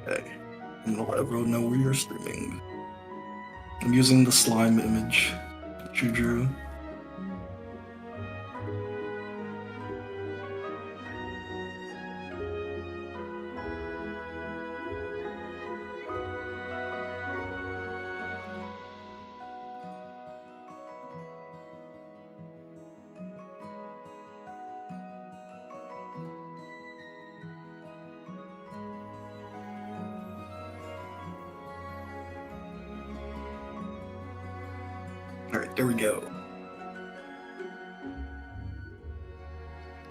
Okay. I'm gonna let everyone know where you're streaming. I'm using the slime image that you drew. Alright, there we go.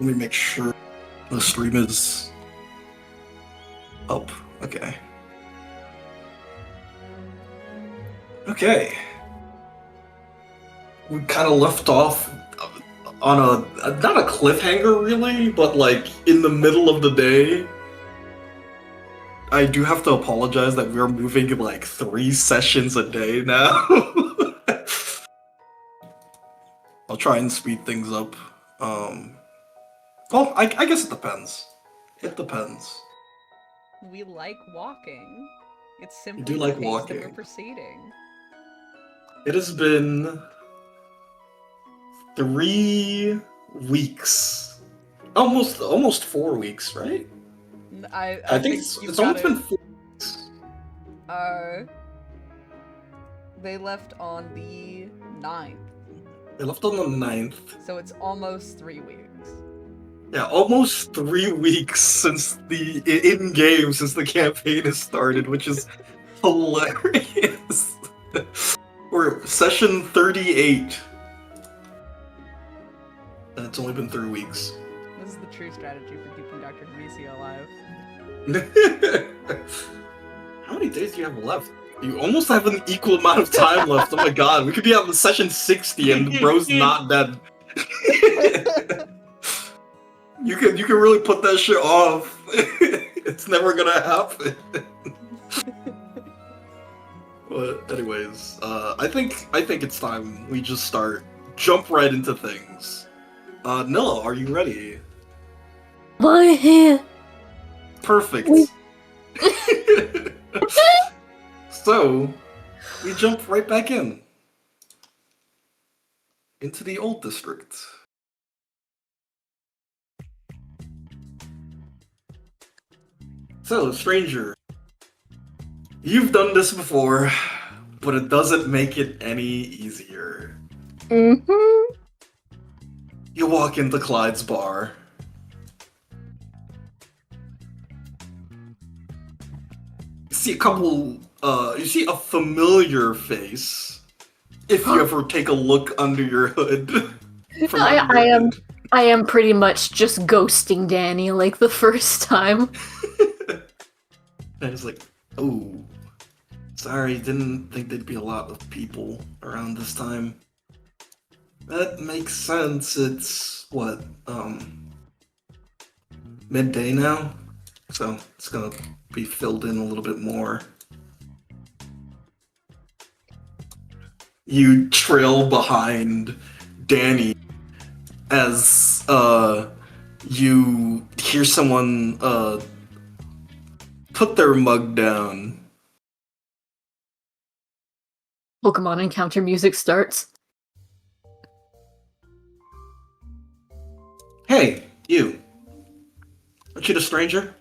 Let me make sure the stream is up. Okay. Okay. We kind of left off on not a cliffhanger really, but like in the middle of the day. I do have to apologize that we're moving like 3 sessions a day now. I'll try and speed things up. Well, I guess it depends. It depends. We like walking. It's simply do the like pace walking. that we're proceeding. It has been 3 weeks. Almost 4 weeks, right? I think it's almost been 4 weeks. They left on the 9th. They left on the 9th. So it's almost 3 weeks. Yeah, almost 3 weeks since the in-game, since the campaign has started, which is hilarious. We're session 38. And it's only been 3 weeks. This is the true strategy for keeping Dr. Demesia alive. How many days do you have left? You almost have an equal amount of time left. Oh my god, we could be on the session 60 and the bro's not dead. You can really put that shit off. It's never gonna happen. But anyways, I think it's time we just jump right into things. Nilla, are you ready? We're here. Perfect. So, we jump right back into the old district. So, stranger, you've done this before, but it doesn't make it any easier. Mm-hmm. You walk into Clyde's bar. You see a familiar face. If you ever take a look under your hood. I am pretty much just ghosting Danny like the first time. And it's like, oh, sorry, didn't think there'd be a lot of people around this time. That makes sense. It's what, midday now? So it's gonna be filled in a little bit more. You trail behind Danny as you hear someone put their mug down. Pokemon encounter music starts. Hey, you. Aren't you the stranger?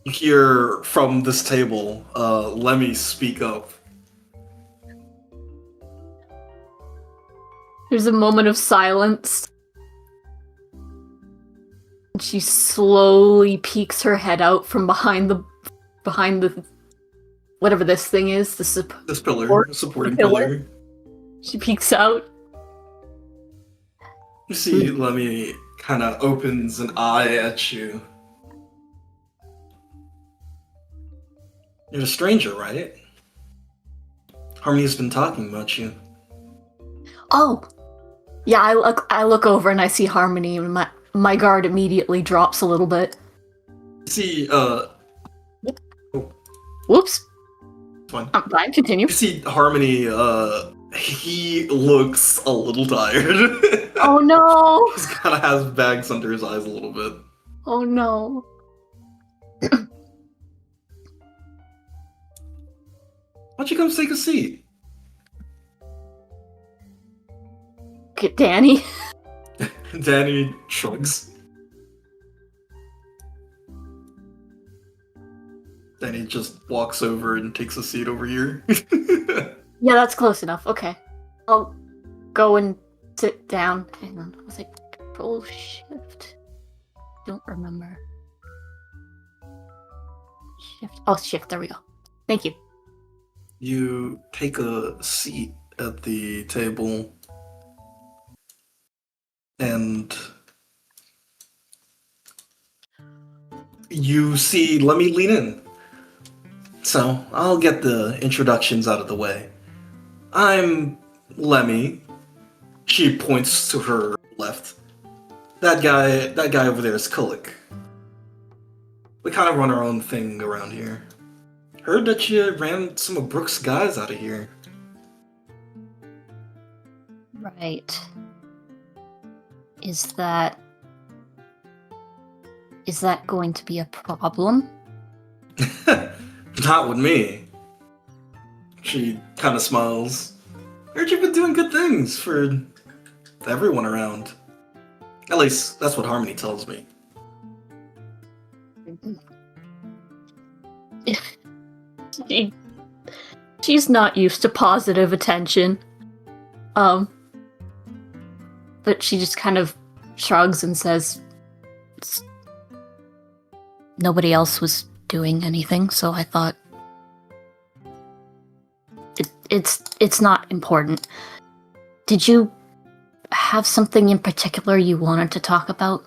You hear from this table, Lemmy speak up. There's a moment of silence. She slowly peeks her head out from behind the whatever this thing is. This pillar, the supporting pillar. She peeks out. You see Lemmy kind of opens an eye at you. You're a stranger, right? Harmony's been talking about you. Oh, yeah. I look over and I see Harmony, and my guard immediately drops a little bit. See, Whoops. Fine. I'm fine. Continue. You see Harmony. He looks a little tired. Oh no! He kind of has bags under his eyes a little bit. Oh no. don't you come take a seat? Get Danny. Danny shrugs. Danny just walks over and takes a seat over here. Yeah, that's close enough. Okay. I'll go and sit down. Hang on. Was it Control Shift? Don't remember. Shift. Oh, Shift. There we go. Thank you. You take a seat at the table and you see Lemmy lean in. So, I'll get the introductions out of the way. I'm Lemmy. She points to her left. That guy over there is Kulik. We kind of run our own thing around here. Heard that you ran some of Brooke's guys out of here. Right. Is that going to be a problem? Not with me. She kind of smiles. Heard you've been doing good things for everyone around. At least, that's what Harmony tells me. She's not used to positive attention. But she just kind of shrugs and says, nobody else was doing anything, so I thought it's not important. Did you have something in particular you wanted to talk about?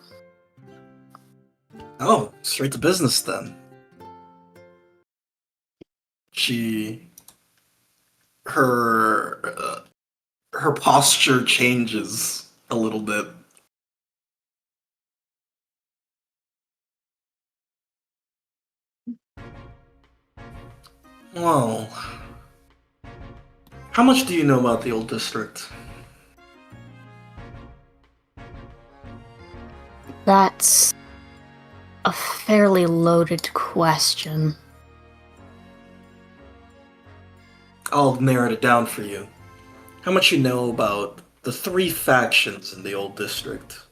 Oh, straight to business then. Her posture changes a little bit. Well, how much do you know about the old district? That's a fairly loaded question. I'll narrow it down for you. How much you know about the 3 factions in the old district?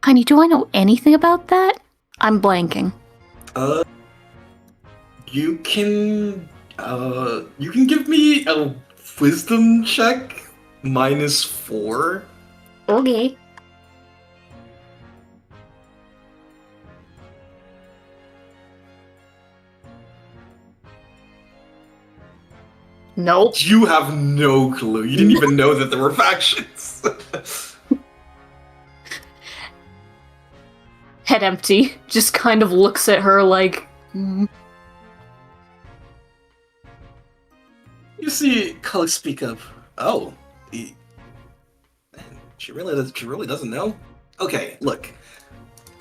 Honey, do I know anything about that? I'm blanking. You can give me a wisdom check -4. Okay. Nope. You have no clue. You didn't even know that there were factions. Head empty. Just kind of looks at her like... You see Cully speak up. Oh, she really doesn't know? Okay, look.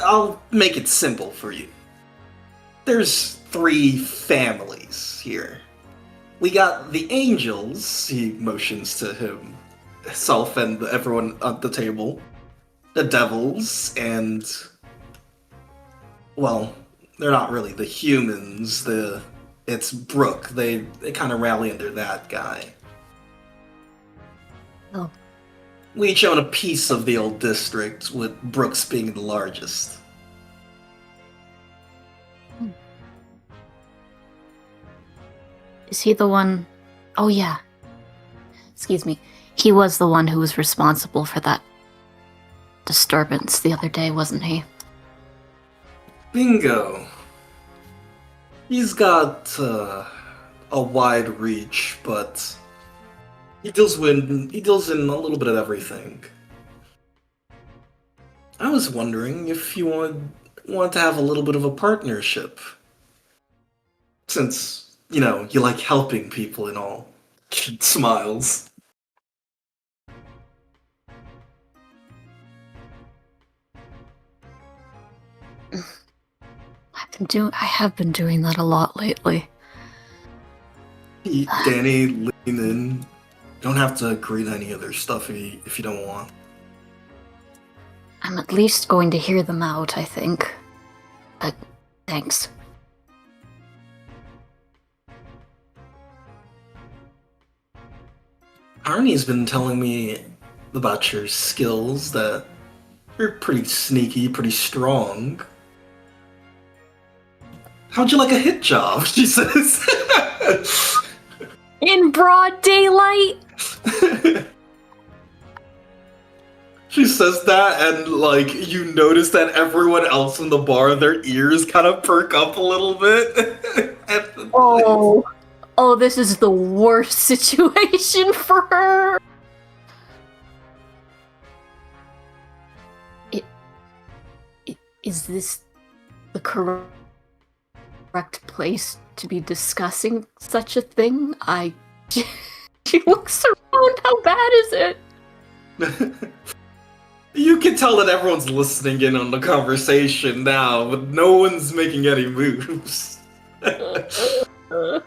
I'll make it simple for you. There's 3 families here. We got the Angels, he motions to himself and everyone at the table. The Devils, and... well, they're not really the humans, it's Brooke. They kind of rally under that guy. Oh. We each own a piece of the old district, with Brooks being the largest. Is he the one... Oh, yeah. Excuse me. He was the one who was responsible for that disturbance the other day, wasn't he? Bingo. He's got a wide reach, but he deals in a little bit of everything. I was wondering if you want to have a little bit of a partnership, since you like helping people and all. She smiles. I have been doing that a lot lately. Danny, lean in. Don't have to agree to any of their stuff if you don't want. I'm at least going to hear them out, I think. But thanks. Arnie's been telling me about your skills, that you're pretty sneaky, pretty strong. How'd you like a hit job? She says. In broad daylight? She says that, and like you notice that everyone else in the bar, their ears kind of perk up a little bit. Oh, this is the worst situation for her. Is this the correct place to be discussing such a thing? She looks around. How bad is it? You can tell that everyone's listening in on the conversation now, but no one's making any moves. I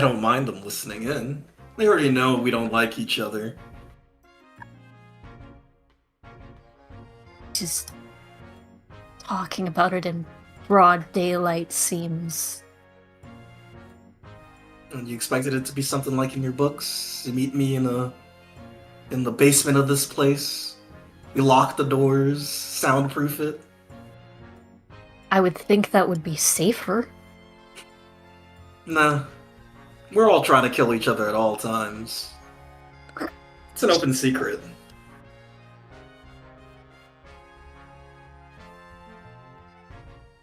don't mind them listening in. They already know we don't like each other. Just talking about it in broad daylight seems... And you expected it to be something like in your books? You meet me in the basement of this place. We lock the doors, soundproof it. I would think that would be safer. Nah. We're all trying to kill each other at all times. It's an open secret.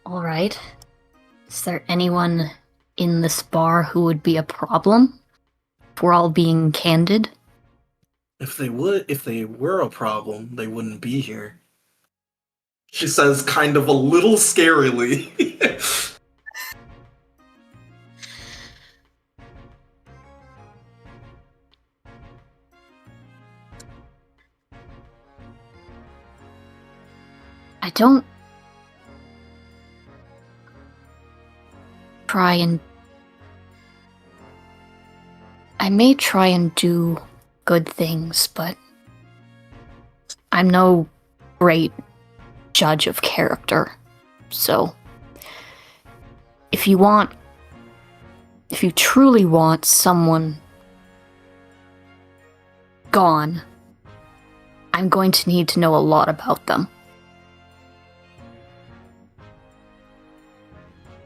Alright. Is there anyone in this bar who would be a problem? If we're all being candid? If they were a problem, they wouldn't be here. She says kind of a little scarily. I don't try and... I may try and do good things, but I'm no great judge of character. So, if you truly want someone gone, I'm going to need to know a lot about them.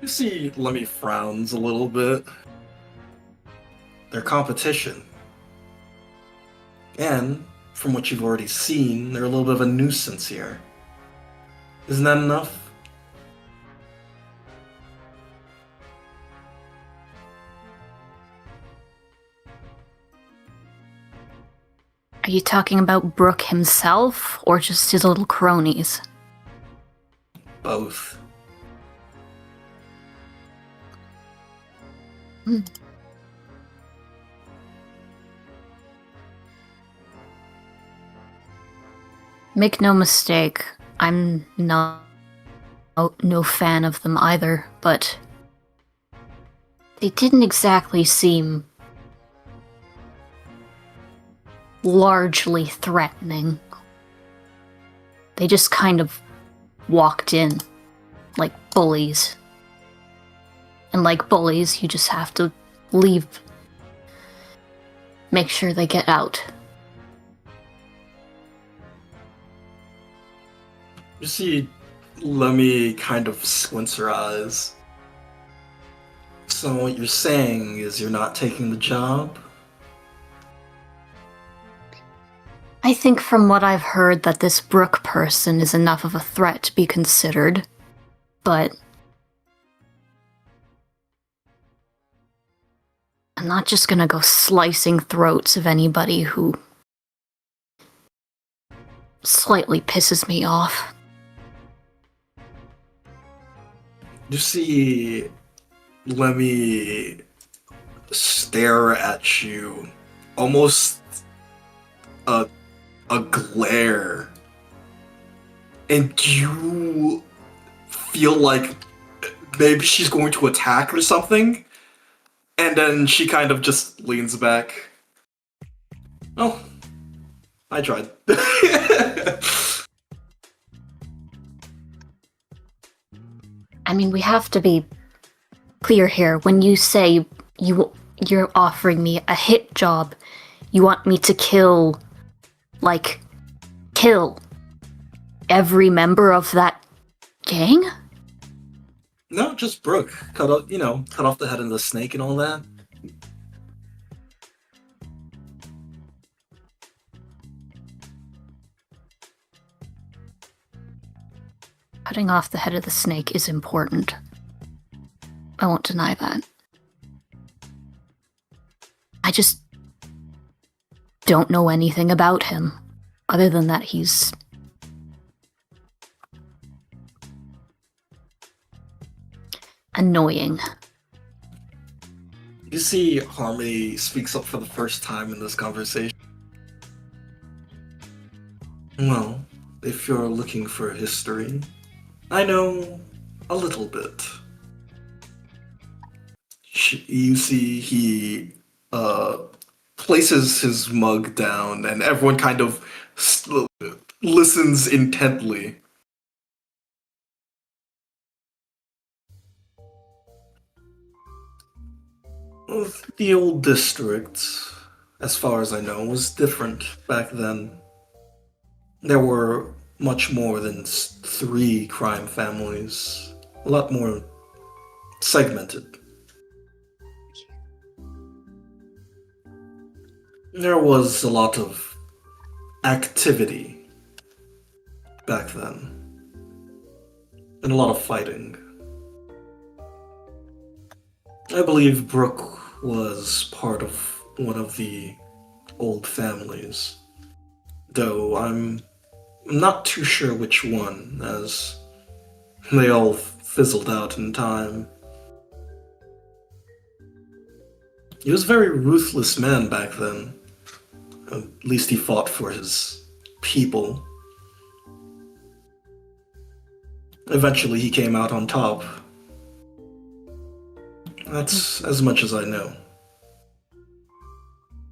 You see Lemmy frowns a little bit. They're competition. And, from what you've already seen, they're a little bit of a nuisance here. Isn't that enough? Are you talking about Brooke himself, or just his little cronies? Both. Make no mistake, I'm no fan of them either, but they didn't exactly seem largely threatening. They just kind of walked in like bullies. And like bullies, you just have to leave. Make sure they get out. You see Lemmy kind of squints her eyes. So what you're saying is you're not taking the job? I think from what I've heard that this Brooke person is enough of a threat to be considered, but I'm not just gonna go slicing throats of anybody who slightly pisses me off. You see Lemmy stare at you, almost a glare, and you feel like maybe she's going to attack or something, and then she kind of just leans back. Oh, I tried. I mean, we have to be clear here. When you say you you're offering me a hit job. You want me to kill every member of that gang? No, just Brooke. Cut off the head of the snake and all that. Cutting off the head of the snake is important. I won't deny that. I just don't know anything about him, other than that he's annoying. You see Harmony speaks up for the first time in this conversation. Well, if you're looking for history, I know a little bit. You see, he places his mug down, and everyone kind of listens intently. The old district, as far as I know, was different back then. There were much more than 3 crime families, a lot more segmented. There was a lot of activity back then, and a lot of fighting. I believe Brooke was part of one of the old families, though I'm not too sure which one, as they all fizzled out in time. He was a very ruthless man back then. At least he fought for his people. Eventually he came out on top. That's as much as I know.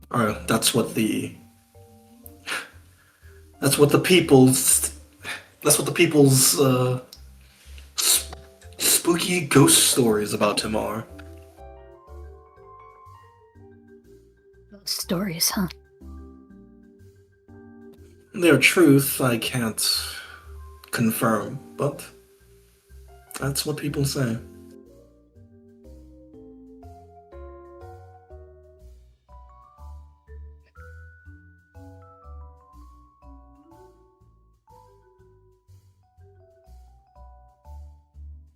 Or that's what the people's spooky ghost stories about him are. Those stories, huh? Their truth I can't confirm, but that's what people say.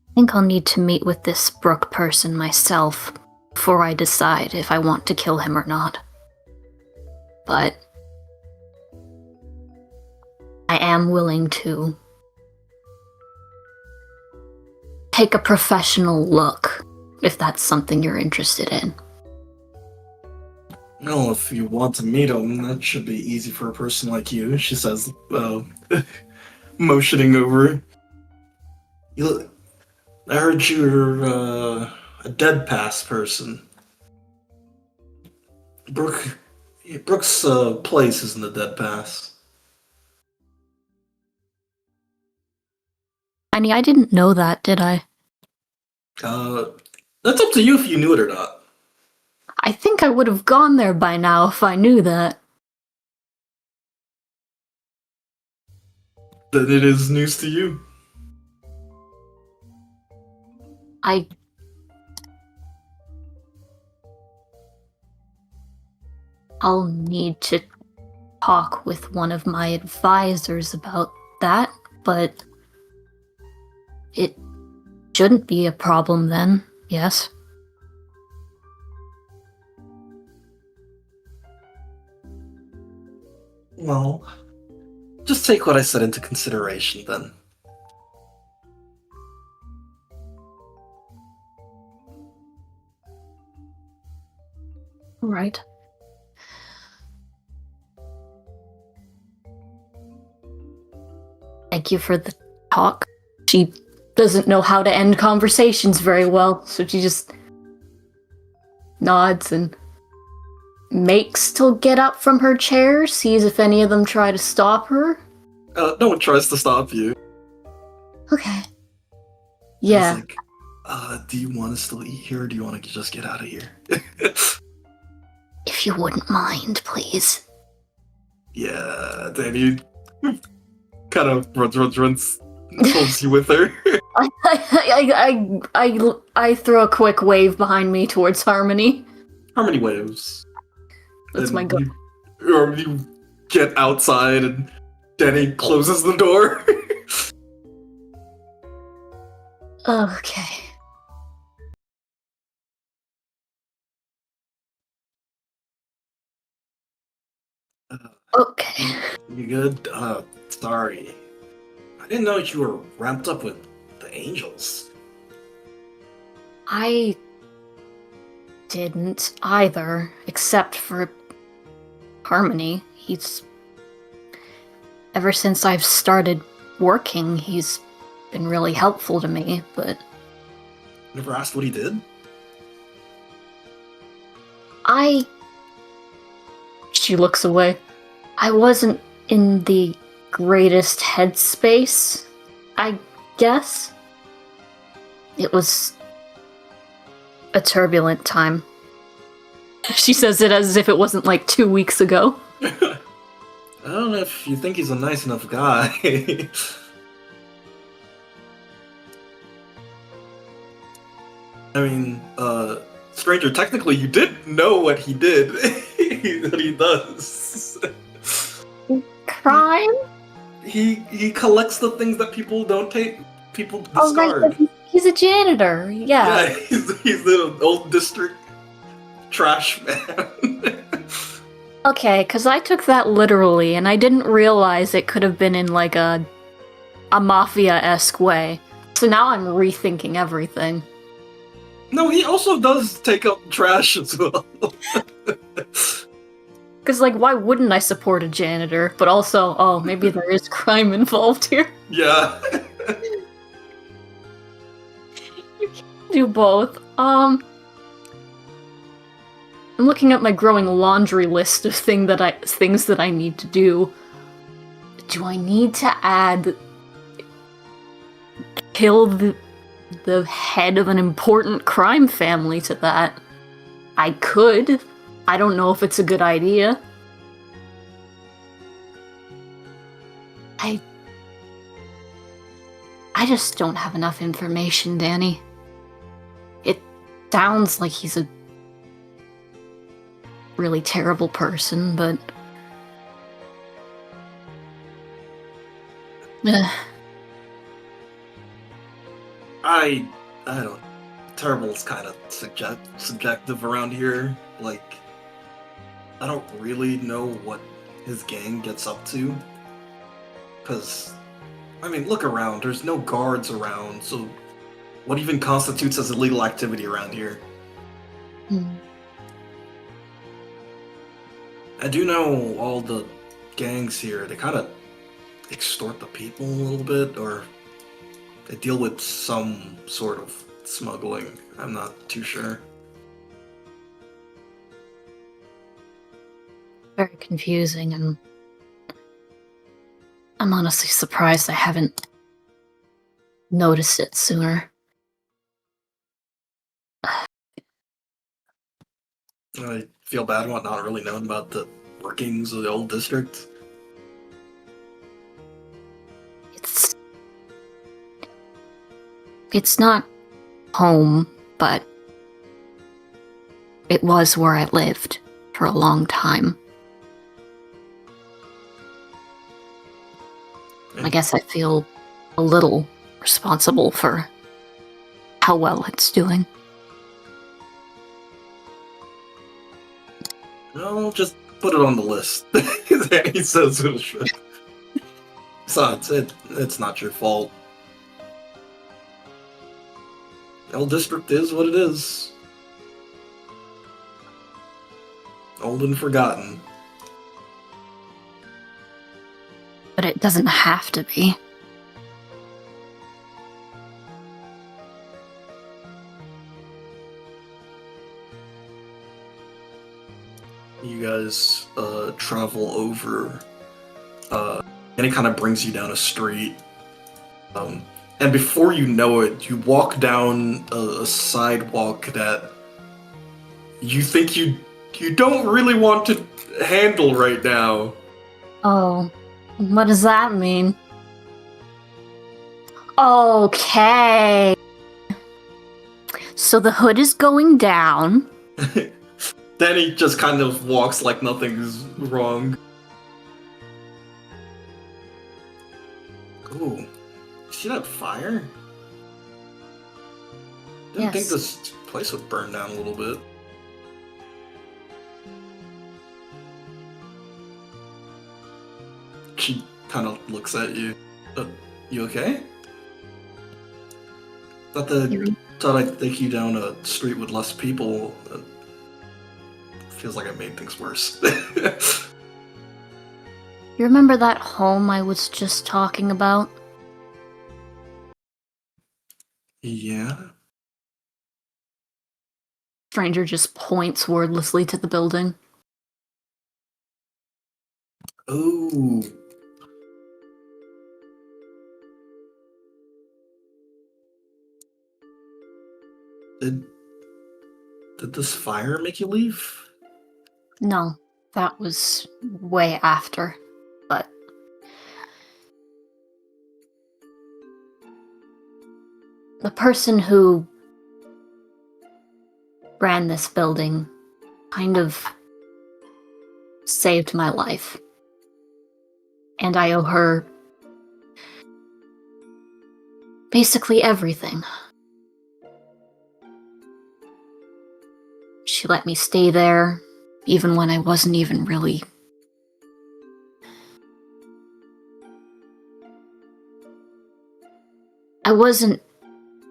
I think I'll need to meet with this Brooke person myself before I decide if I want to kill him or not. But I am willing to take a professional look, if that's something you're interested in. Well, if you want to meet him, that should be easy for a person like you, she says, motioning over. I heard you're a dead pass person. Brooke's place is in the dead pass. Annie, I didn't know that, did I? That's up to you if you knew it or not. I think I would have gone there by now if I knew that. Then it is news to you. I'll need to talk with one of my advisors about that, but it shouldn't be a problem then, yes? Well, just take what I said into consideration then. Right. Thank you for the talk. She doesn't know how to end conversations very well, so she just nods and makes to get up from her chair, sees if any of them try to stop her. No one tries to stop you. Okay. Yeah. Do you want to still eat here, or do you want to just get out of here? If you wouldn't mind, please. Yeah, Danny kind of runs, pulls you with her. I throw a quick wave behind me towards Harmony. How many waves? That's And my goal. you get outside, and Danny closes the door. Okay. Okay. You good? Sorry. I didn't know you were ramped up with the angels. I didn't either, except for Harmony. Ever since I've started working, he's been really helpful to me, but Never asked what he did? She looks away. I wasn't in the greatest headspace, I guess. It was a turbulent time. She says it as if it wasn't like 2 weeks ago. I don't know if you think he's a nice enough guy. I mean, stranger, technically you did know what he did. What he does. Crime? He collects the things that people don't take, people Oh, discard. right, he's a janitor, yeah. Yeah, he's the old district trash man. Okay, because I took that literally, and I didn't realize it could have been in like a mafia-esque way. So now I'm rethinking everything. No, he also does take up trash as well. Because, like, why wouldn't I support a janitor? But also, oh, maybe there is crime involved here. Yeah. You can't do both. I'm looking at my growing laundry list of things that I need to do. Do I need to add kill the head of an important crime family to that? I could. I don't know if it's a good idea. I just don't have enough information, Danny. It sounds like he's a really terrible person, but I don't. Terrible is kind of subjective around here. Like, I don't really know what his gang gets up to. Because, I mean, look around. There's no guards around, so what even constitutes as illegal activity around here? I do know all the gangs here, they kind of extort the people a little bit, or they deal with some sort of smuggling. I'm not too sure. very confusing, and I'm honestly surprised I haven't noticed it sooner. I feel bad about not really knowing about the workings of the old district. It's not home, but it was where I lived for a long time. I guess I feel a little responsible for how well it's doing. Well, just put it on the list. He says it should. It's not your fault. The old district is what it is. Old and forgotten. But it doesn't have to be. You guys travel over, and it kind of brings you down a street. And before you know it, you walk down a sidewalk that you think you don't really want to handle right now. Oh, what does that mean? Okay. So the hood is going down. Then he just kind of walks like nothing's wrong. Ooh, you see that fire? Didn't think Yes. this place would burn down a little bit. She kind of looks at you. You okay? Thought I'd take you down a street with less people. Feels like I made things worse. You remember that home I was just talking about? Yeah? Stranger just points wordlessly to the building. Ooh. Did this fire make you leave? No, that was way after. But the person who ran this building kind of saved my life. And I owe her basically everything. She let me stay there, even when I wasn't even really... I wasn't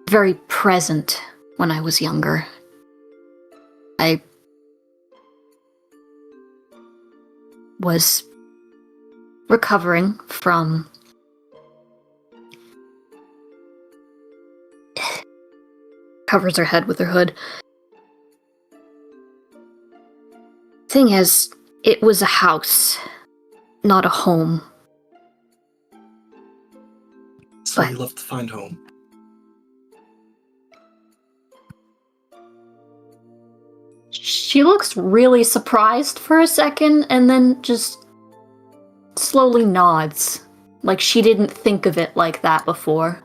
very present when I was younger. I was recovering from covers her head with her hood. Thing is, it was a house, not a home. So But- you left to find home. She looks really surprised for a second and then just slowly nods. Like she didn't think of it like that before.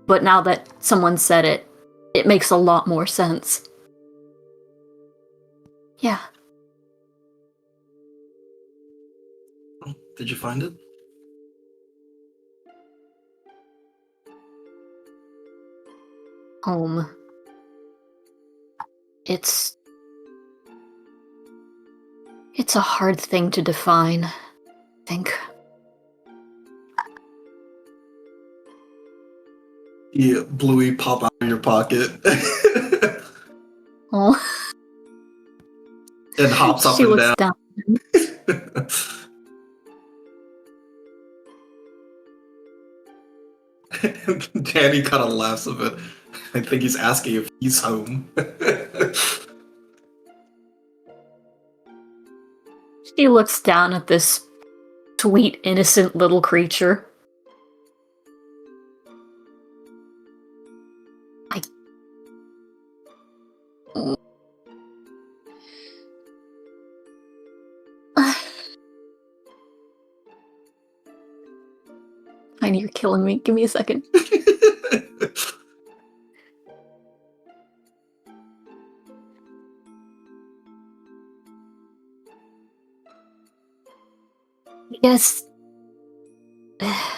But now that someone said it, it makes a lot more sense. Yeah. Oh, did you find it? Home. It's a hard thing to define, I think. Yeah, Bluey pop out of your pocket. Oh, And hops up she and looks down. down. Danny kind of laughs a bit. I think he's asking if he's home. She looks down at this sweet, innocent little creature. Tiny, you're killing me. Give me a second. Yes. I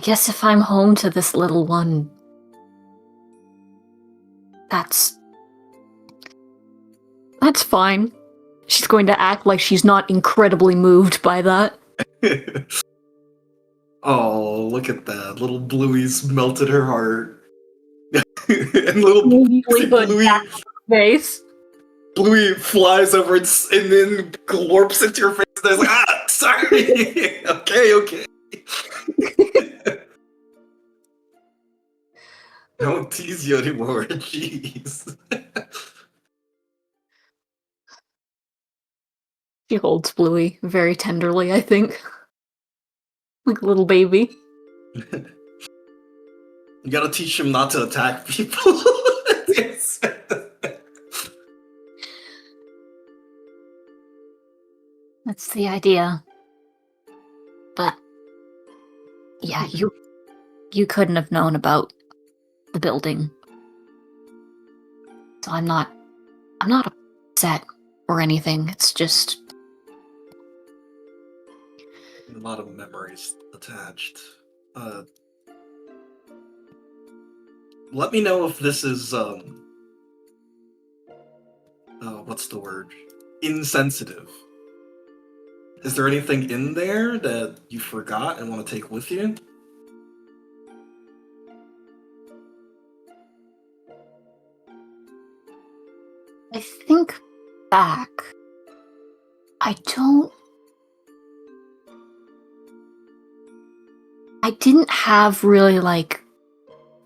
guess if I'm home to this little one, that's fine. She's going to act like she's not incredibly moved by that. Oh, look at that. Little Bluey's melted her heart. And little Face. Bluey flies over and then glorps into your face and is like, ah, sorry. Okay. I won't tease you anymore. Jeez. She holds Bluey very tenderly, I think. Like a little baby. You gotta teach him not to attack people. Yes. That's the idea. But yeah, you couldn't have known about the building. So I'm not upset or anything. It's just A lot of memories attached. Let me know if this is what's the word? Insensitive. Is there anything in there that you forgot and want to take with you? I think back. I didn't have really like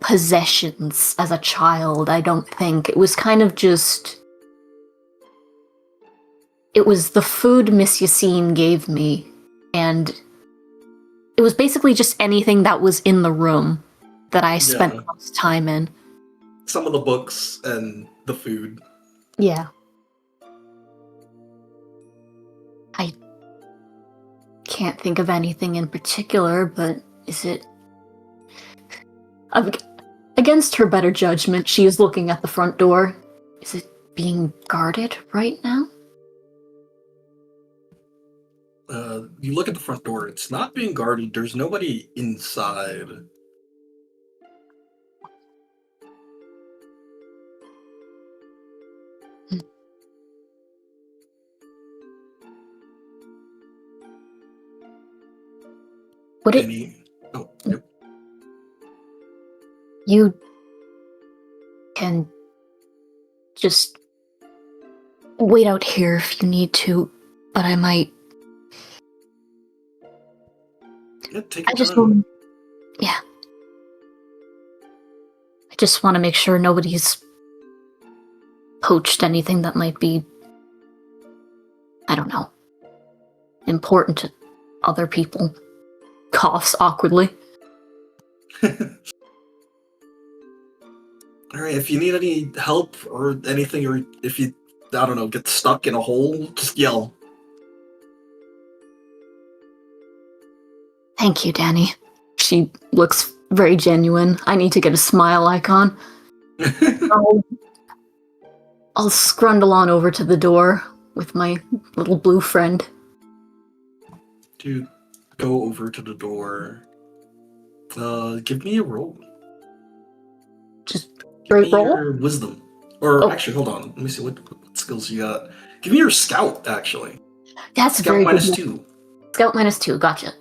possessions as a child, I don't think. It was kind of just it was the food Miss Yassine gave me, and it was basically just anything that was in the room that I spent Yeah. the most time in. Some of the books and the food. Yeah. I can't think of anything in particular, but is it... Against her better judgment, she is looking at the front door. Is it being guarded right now? You look at the front door. It's not being guarded. There's nobody inside. Would it... Any... Oh, yep. You can just wait out here if you need to, but I might... Yeah, take I your just time. want... Yeah. I just want to make sure nobody's poached anything that might be, I don't know, important to other people. Coughs awkwardly. Alright, if you need any help or anything, or if you, I don't know, get stuck in a hole, just yell. Thank you, Danny. She looks very genuine. I need to get a smile icon. I'll scrundle on over to the door with my little blue friend. Dude, go over to the door. Give me a roll. Just Give straight me roll? your wisdom. Or Oh. actually, hold on. Let me see what skills you got. Give me your scout, actually. That's a Scout very minus good 2. Scout -2, gotcha.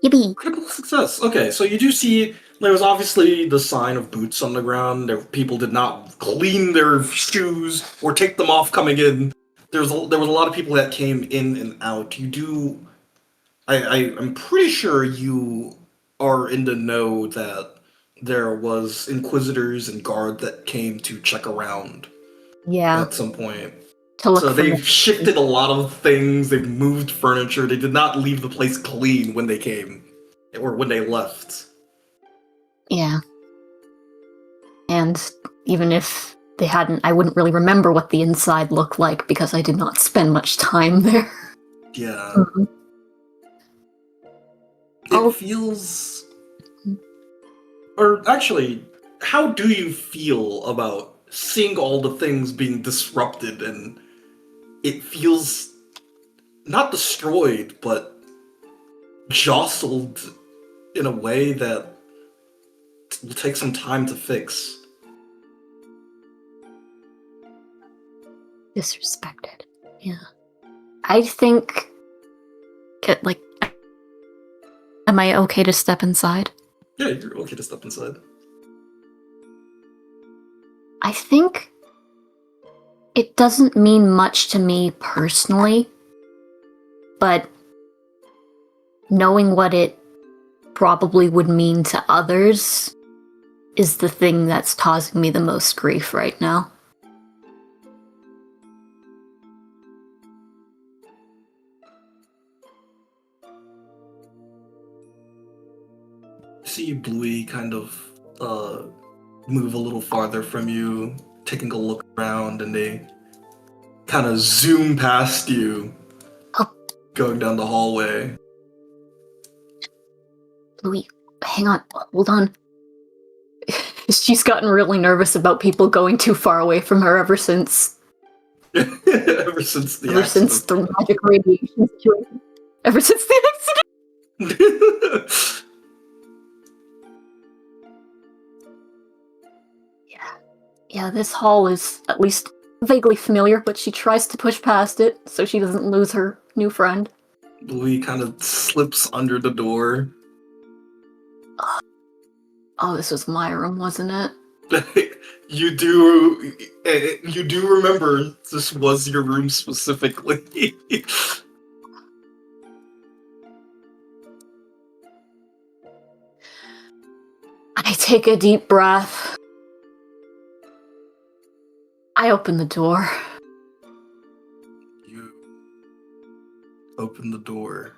Yippee. Critical success. Okay, so you do see there was obviously the sign of boots on the ground. People did not clean their shoes or take them off coming in. There was a lot of people that came in and out. You do, I'm pretty sure you are in the know that there was inquisitors and guard that came to check around Yeah, at some point. to look So for they've shifted a lot of things. They've moved furniture. They did not leave the place clean when they came or when they left. Yeah. And even if they hadn't, I wouldn't really remember what the inside looked like because I did not spend much time there. Yeah. Mhm. It feels... Or actually, how do you feel about seeing all the things being disrupted and it feels not destroyed, but jostled in a way that will take some time to fix? Disrespected. Yeah. I think, like, am I okay to step inside? Yeah, you're okay to step inside. I think it doesn't mean much to me personally, but knowing what it probably would mean to others is the thing that's causing me the most grief right now. See Bluey kind of move a little farther from you, taking a look around, and they kind of zoom past you, Oh. going down the hallway. Louis, hang on, hold on. She's gotten really nervous about people going too far away from her ever since Ever since the the magic radiation situation. Ever since the accident. Yeah, this hall is at least vaguely familiar, but she tries to push past it so she doesn't lose her new friend. Bluey kind of slips under the door. Oh, this was my room, wasn't it? You do remember this was your room specifically. I take a deep breath. I open the door. You open the door.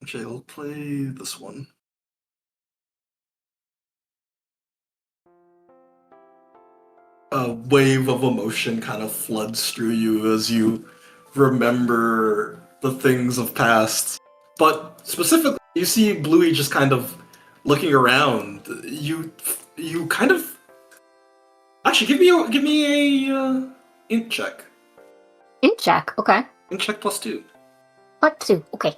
Okay, I'll play this one. A wave of emotion kind of floods through you as you remember the things of past. But specifically, you see Bluey just kind of looking around. You kind of actually give me a int check. Int check, okay. Int check +2. +2, okay.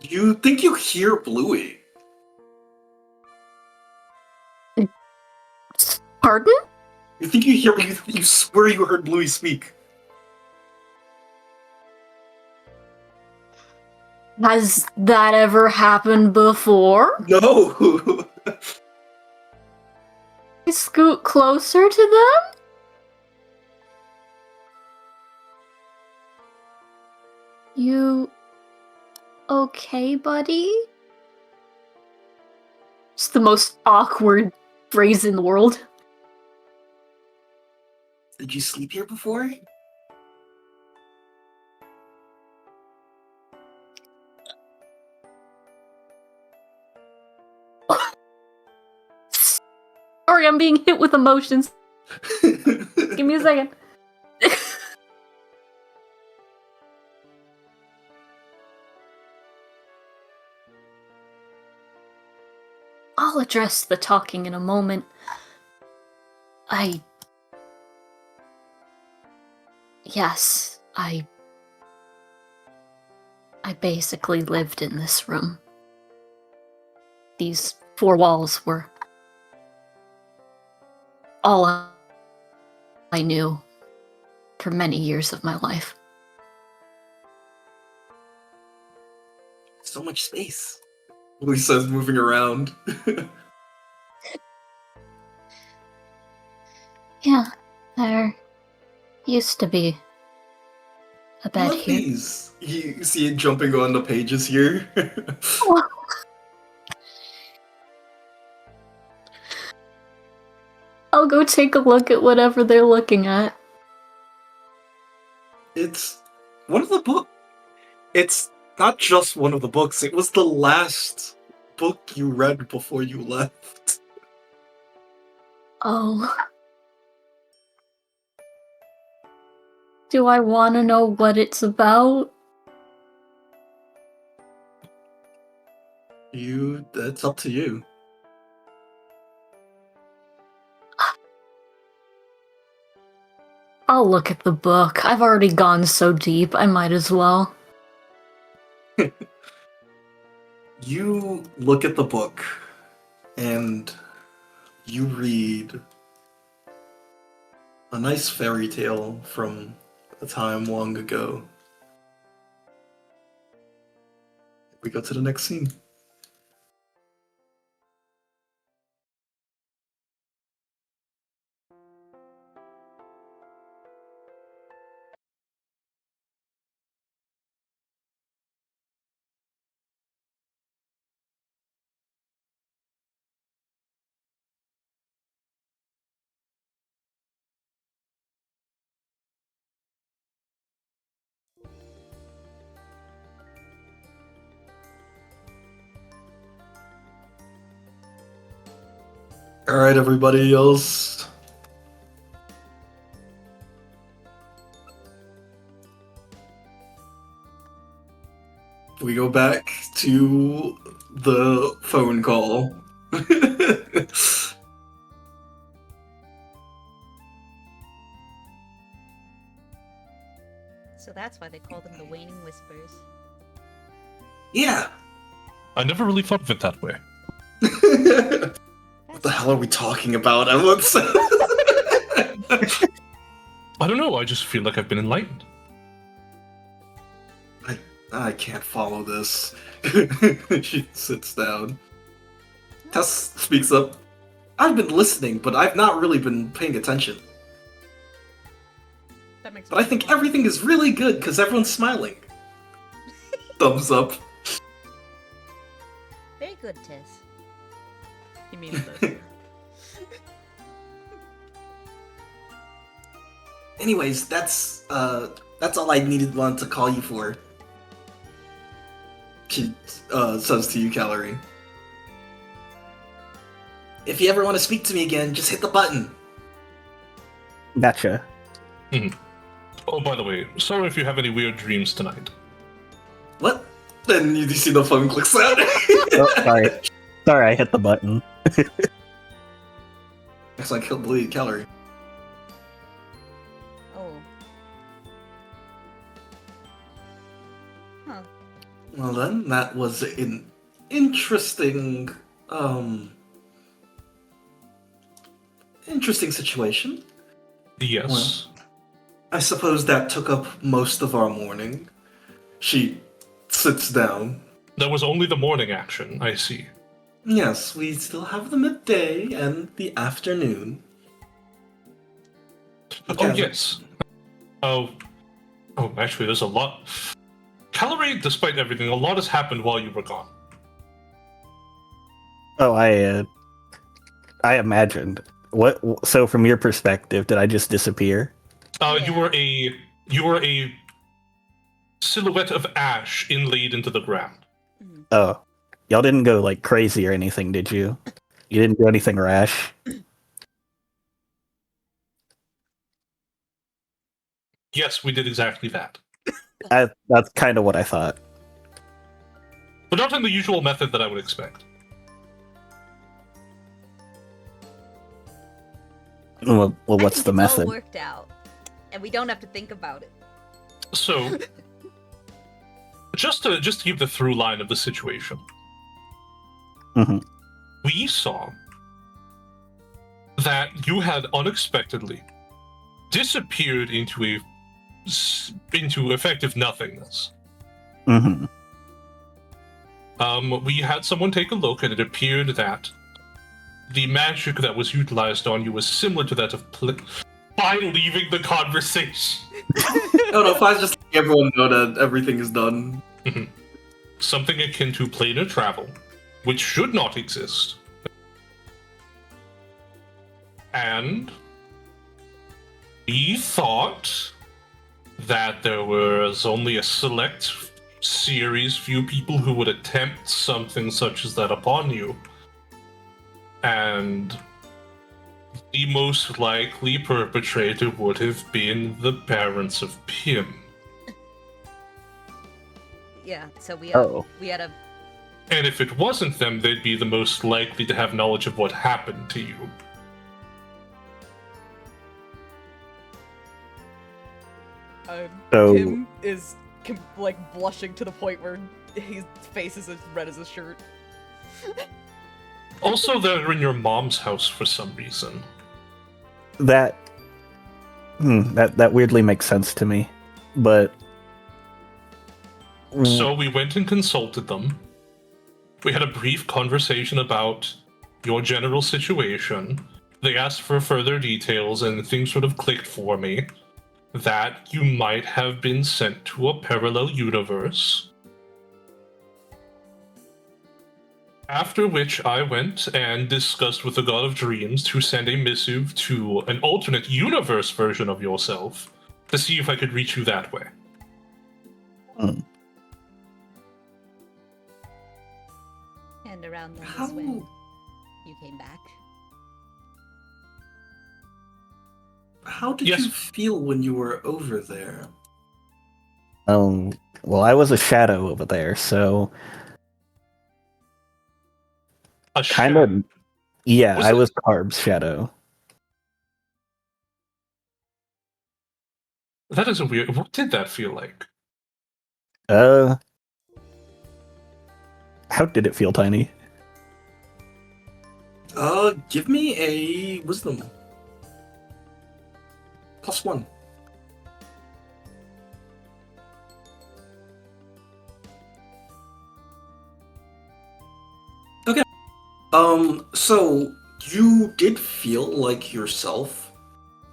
You think you hear Bluey? Pardon? You think you hear? You swear you heard Bluey speak. Has that ever happened before? No. I scoot closer to them? You okay, buddy? It's the most awkward phrase in the world. Did you sleep here before? Sorry, I'm being hit with emotions. Give me a second. I'll address the talking in a moment. Yes, I basically lived in this room. These 4 walls were all I knew for many years of my life. So much space. Bluey says, moving around. Yeah, there used to be a bed Love here. these. You see it jumping on the pages here. I'll go take a look at whatever they're looking at. It's one of the books. It's not just one of the books. It was the last book you read before you left. Oh. Do I want to know what it's about? That's up to you. I'll look at the book. I've already gone so deep, I might as well. You look at the book, and you read a nice fairy tale from a time long ago. we go to the next scene. All right, everybody else. We go back to the phone call. So that's why they call them the Waning Whispers. Yeah. I never really thought of it that way. What the hell are we talking about, Evelyn? I don't know, I just feel like I've been enlightened. I can't follow this. She sits down. Tess speaks up. I've been listening, but I've not really been paying attention. That makes But I think everything is really good because everyone's smiling. Thumbs up. Very good, Tess. He means this. Anyways, that's all I wanted to call you for. She says to you, Calorie. If you ever want to speak to me again, just hit the button. Gotcha. Oh, by the way, sorry if you have any weird dreams tonight. What? Then you see the phone clicks out. Oh, sorry. Sorry, I hit the button. It's like he'll delete Calorie. Oh. Huh. Well then, that was an interesting, interesting situation. Yes. I suppose that took up most of our morning. She sits down. That was only the morning action, I see. Yes, we still have the midday and the afternoon. Oh, yes. Oh, actually, there's a lot. Calorie, despite everything, a lot has happened while you were gone. Oh, I imagined. What? So, from your perspective, did I just disappear? Yeah. You were a silhouette of ash inlaid into the ground. Oh, y'all didn't go like crazy or anything, did you? You didn't do anything rash. Yes, we did exactly that. That's kind of what I thought. But not in the usual method that I would expect. Well, I what's think the it's method? all worked out, and we don't have to think about it. So, just to give the through line of the situation, Mhm. we saw that you had unexpectedly disappeared into effective nothingness. Mhm. We had someone take a look, and it appeared that the magic that was utilized on you was similar to that of by leaving the conversation. Oh no, fine, just let everyone know that everything is done. Something akin to planar travel, which should not exist. And we thought that there was only a select few people who would attempt something such as that upon you. And the most likely perpetrator would have been the parents of Pim. Yeah. So we Oh. we had a And if it wasn't them, they'd be the most likely to have knowledge of what happened to you. So- Tim is like blushing to the point where his face is as red as his shirt. Also, they're in your mom's house for some reason. That weirdly makes sense to me, but So we went and consulted them. We had a brief conversation about your general situation. They asked for further details, and things sort of clicked for me that you might have been sent to a parallel universe. After which I went and discussed with the God of Dreams to send a missive to an alternate universe version of yourself to see if I could reach you that way. And around then How- is when you came back. How did Yes. you feel when you were over there? Well, I was a shadow over there, so A kind shadow. of. Yeah, Was I it- was Carb's shadow. That is a weird. What did that feel like? How did it feel, Tiny? Give me a wisdom. +1. Okay. So you did feel like yourself,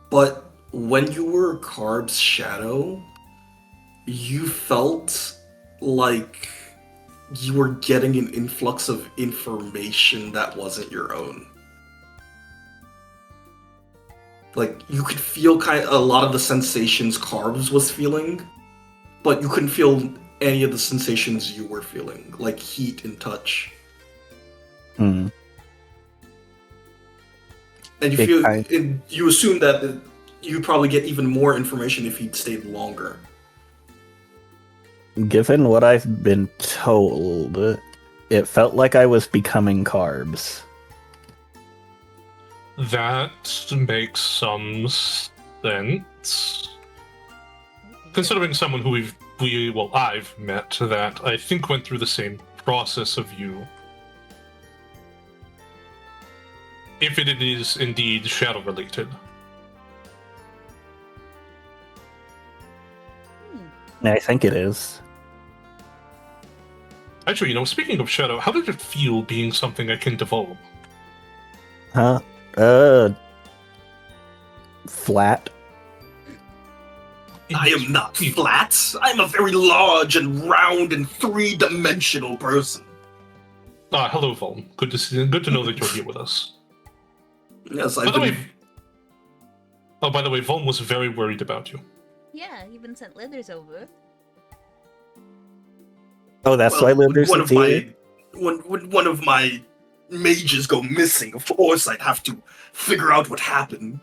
but when you were Carb's shadow, you felt like you were getting an influx of information that wasn't your own. Like, you could feel a lot of the sensations Carbs was feeling, but you couldn't feel any of the sensations you were feeling, like heat and touch. Hmm. And It you assume that you'd probably get even more information if he'd stayed longer. Given what I've been told, it felt like I was becoming Carbs. That makes some sense. Considering someone who I've met that I think went through the same process of you. If it is indeed shadow related. I think it is. Actually, speaking of shadow, how did it feel being something I can develop? Huh? Flat. I am not flat. I'm a very large and round and three-dimensional person. Hello, Volm. Good to know that you're here with us. Yes, By I've the way, been... by the way, Volm was very worried about you. Yeah, even sent Leathers over. Oh, that's well, why when Livers one is of here? my when one of my mages go missing, of course I'd have to figure out what happened.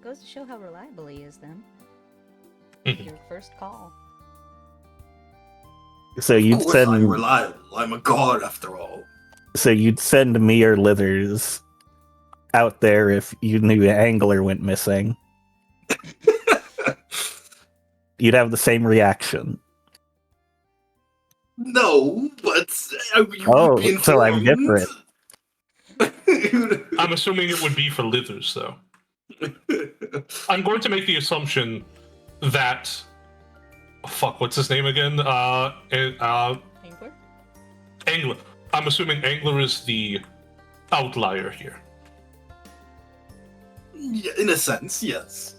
Goes to show how reliable he is then. Mhm. Your first call. So Of you'd course I'm send reliable. I'm a god after all. so you'd send me or Lithers out there if you knew Angler went missing. You'd have the same reaction. No, but you Oh, would be so I'm informed. I'm assuming it would be for Lithers, though. I'm going to make the assumption that... Fuck, what's his name again? Angler? Angler. I'm assuming Angler is the outlier here. Yeah, in a sense, yes.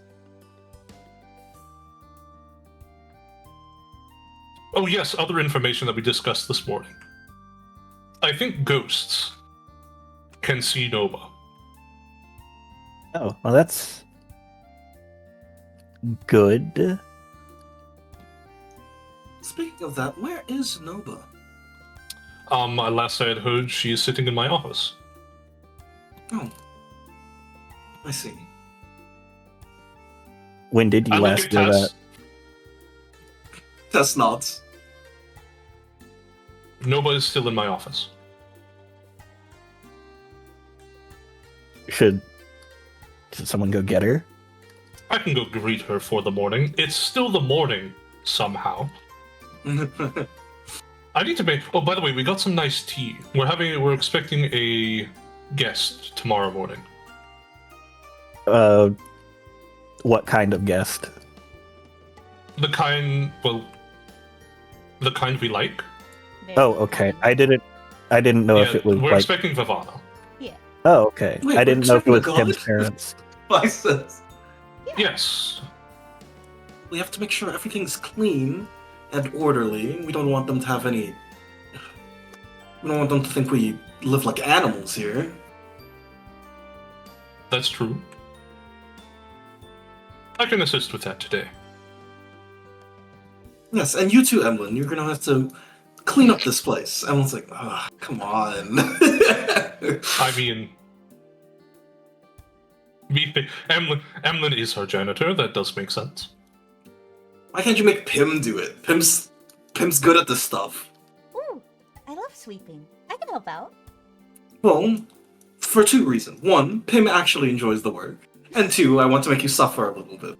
Oh yes, other information that we discussed this morning. I think ghosts can see Nova. Oh, well, that's good. Speaking of that, where is Nova? Last I had heard, she is sitting in my office. Oh, I see. When did you I look last at do that? Tess. Test nods. Nova is still in my office. Should someone go get her? I can go greet her for the morning. It's still the morning, somehow. I need to make... Oh, by the way, we got some nice tea. We're expecting a guest tomorrow morning. What kind of guest? The kind, well, the kind we like. Very Oh, okay. kind. I didn't know if Yeah, it was we're like. expecting Vivana. Yeah. Oh, okay. Wait, I didn't know if it we're was expecting a Tim's god? parents. Why says Yes. we have to make sure everything's clean and orderly. We don't want them to have any. We don't want them to think we live like animals here. That's true. I can assist with that today. Yes, and you too, Emlyn. You're gonna have to clean up this place. Emlyn's like, ah, come on. I mean, Emlyn is our janitor. That does make sense. Why can't you make Pim do it? Pim's good at this stuff. Ooh, I love sweeping. I can help out. Well, for two reasons. One, Pim actually enjoys the work. And two, I want to make you suffer a little bit.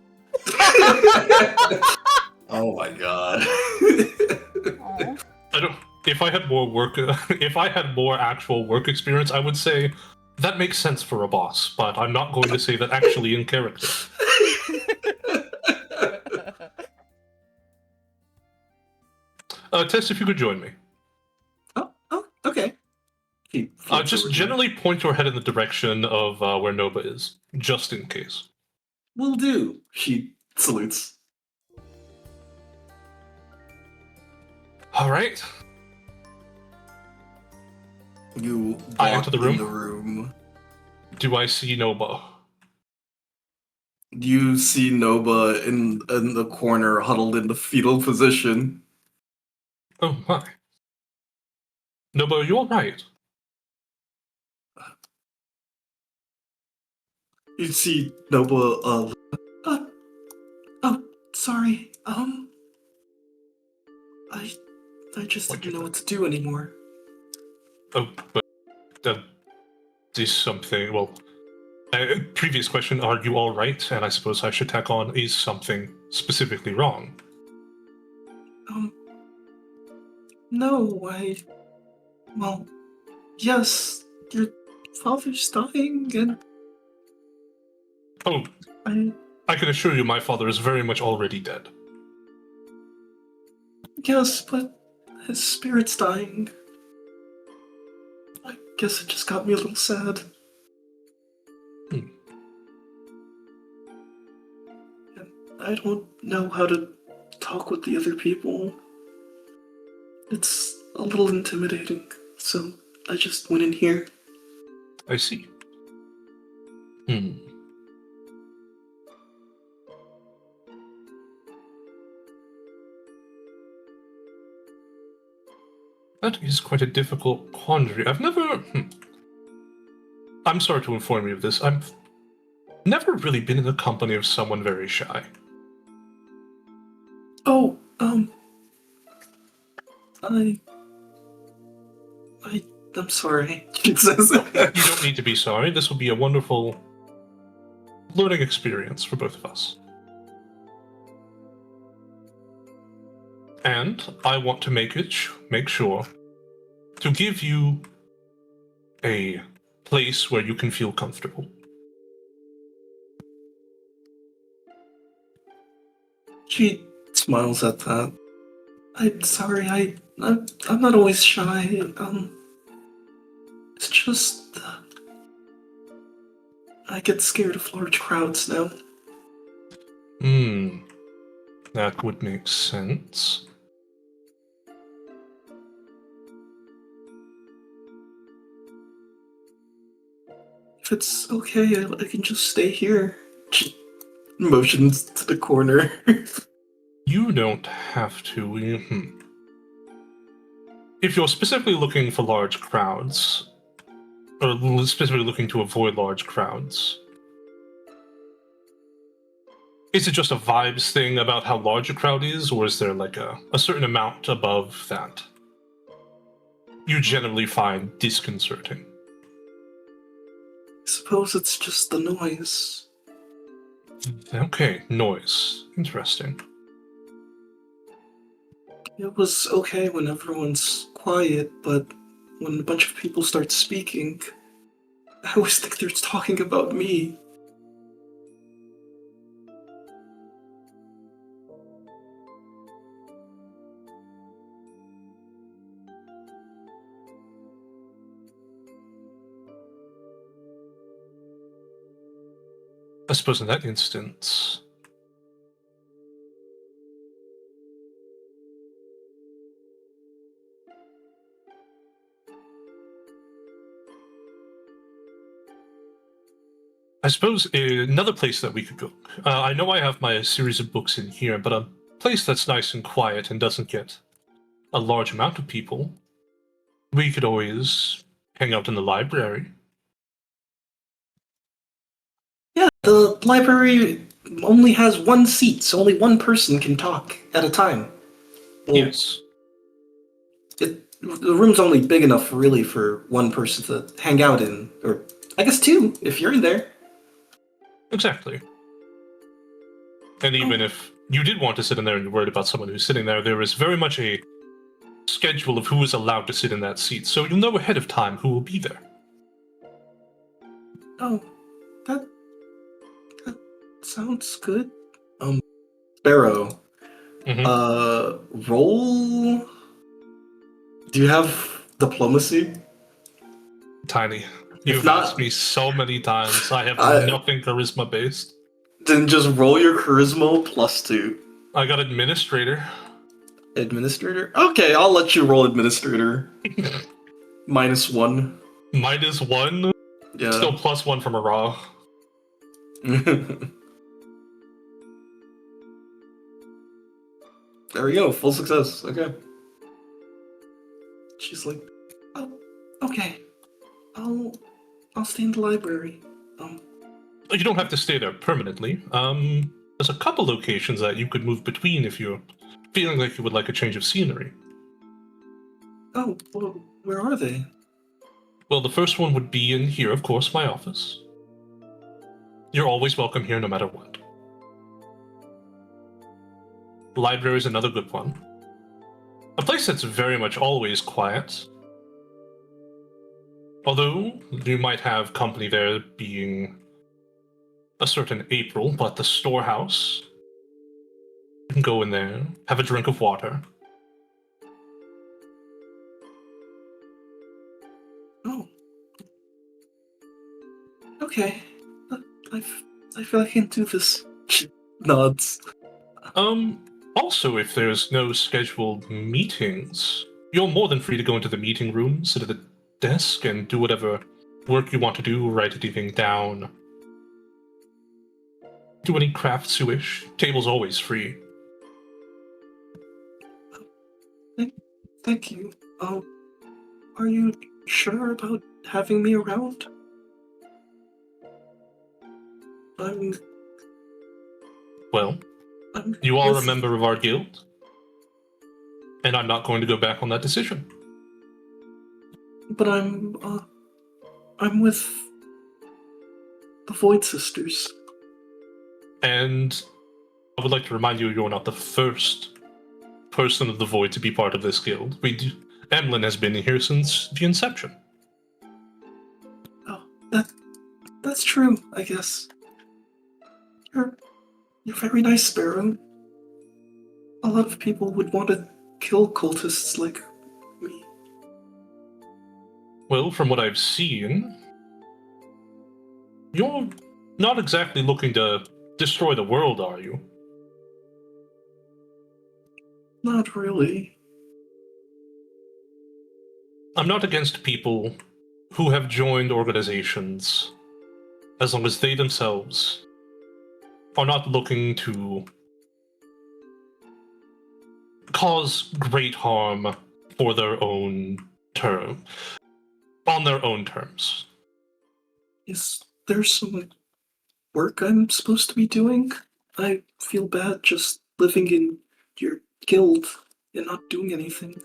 Oh my god. Aw. I don't. If I had more work, if I had more actual work experience, I would say that makes sense for a boss. But I'm not going to say that actually in character. Tess, if you could join me. Oh, okay. He floats Just over to you. generally point your head in the direction of where Nova is, just in case. Will do. She salutes. All right. You I walk enter the in room. the room. Do I see Nova? You see Noba in the corner, huddled in the fetal position. Oh my. Nova, are you all right? You see Noba, oh, sorry, I just What didn't you know what to do anymore. Oh, but is something. Well, previous question: are you all right? And I suppose I should tack on: is something specifically wrong? No, well, yes, your father's dying, and Oh, I can assure you, my father is very much already dead. yes, but his spirit's dying. I guess it just got me a little sad. Hmm. And I don't know how to talk with the other people. It's a little intimidating, so I just went in here. I see. Hmm. That is quite a difficult quandary. I've never. I'm sorry to inform you of this. I've never really been in the company of someone very shy. Oh, I'm sorry. She says. You don't need to be sorry. This will be a wonderful learning experience for both of us. And I want to make sure to give you a place where you can feel comfortable. She smiles at that. I'm sorry. I'm not always shy. It's just I get scared of large crowds now. That would make sense. If it's okay, I can just stay here. She motions to the corner. You don't have to. If you're specifically looking for large crowds, or specifically looking to avoid large crowds, is it just a vibes thing about how large a crowd is, or is there like a certain amount above that you generally find disconcerting? I suppose it's just the noise. Okay, noise. Interesting. It was okay when everyone's quiet, but when a bunch of people start speaking, I always think they're talking about me. I suppose in that instance, I suppose another place that we could go. I know I have my series of books in here, but a place that's nice and quiet and doesn't get a large amount of people. We could always hang out in the library. Yeah, the library only has one seat, so only one person can talk at a time. Well, Yes. the room's only big enough, really, for one person to hang out in, or I guess two, if you're in there. Exactly. And even if you did want to sit in there and you're worried about someone who's sitting there, there is very much a schedule of who is allowed to sit in that seat, so you'll know ahead of time who will be there. Oh, that sounds good. Sparrow. Roll. Do you have diplomacy? Tiny. If You've not- asked me so many times. I have nothing charisma based. Then just roll your charisma +2. I got administrator. Administrator? Okay, I'll let you roll administrator. -1. -1. Yeah. Still +1 from a raw. There we go, full success. Okay. She's like, oh, okay. I'll stay in the library. You don't have to stay there permanently. There's a couple locations that you could move between if you're feeling like you would like a change of scenery. Oh, well, where are they? Well, the first one would be in here, of course, my office. You're always welcome here no matter what. The library is another good one. A place that's very much always quiet. Although, you might have company there being a certain April, but the storehouse. You can go in there, have a drink of water. Oh. Okay. I feel I can do this. She nods. Also, if there's no scheduled meetings, you're more than free to go into the meeting room, sit at the desk, and do whatever work you want to do, write anything down. Do any crafts you wish. Table's always free. Thank you. Are you sure about having me around? Well, I'm you are a with- member of our guild, and I'm not going to go back on that decision. But I'm with the Void Sisters. And I would like to remind you, you're not the first person of the Void to be part of this guild. Emlyn has been here since the inception. Oh, that's true, I guess. You're very nice, Sparrow. A lot of people would want to kill cultists like me. Well, from what I've seen, you're not exactly looking to destroy the world, are you? Not really. I'm not against people who have joined organizations, as long as they themselves are not looking to cause great harm for their own term, on their own terms. Is there some work I'm supposed to be doing? I feel bad just living in your guild and not doing anything.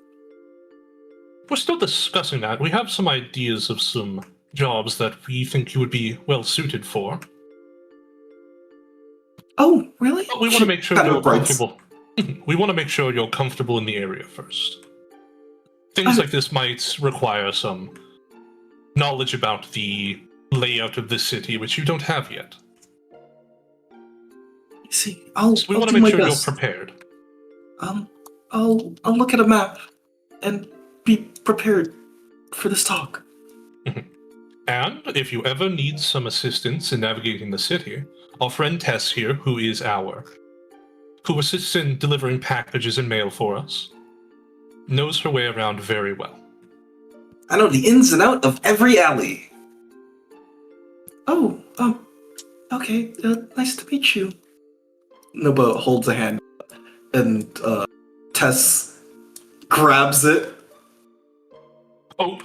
We're still discussing that. We have some ideas of some jobs that we think you would be well suited for. Oh, really? But we want to make sure Kind of you're brights. comfortable. We want to make sure you're comfortable in the area first. Things like this might require some knowledge about the layout of the city, which you don't have yet. You see, I'll So we I'll want to do make my sure best. you're prepared. I'll look at a map and be prepared for this talk. And if you ever need some assistance in navigating the city, our friend Tess here, who assists in delivering packages and mail for us, knows her way around very well. I know the ins and out of every alley. Oh, okay, nice to meet you. Noba holds a hand, and Tess grabs it. Oh,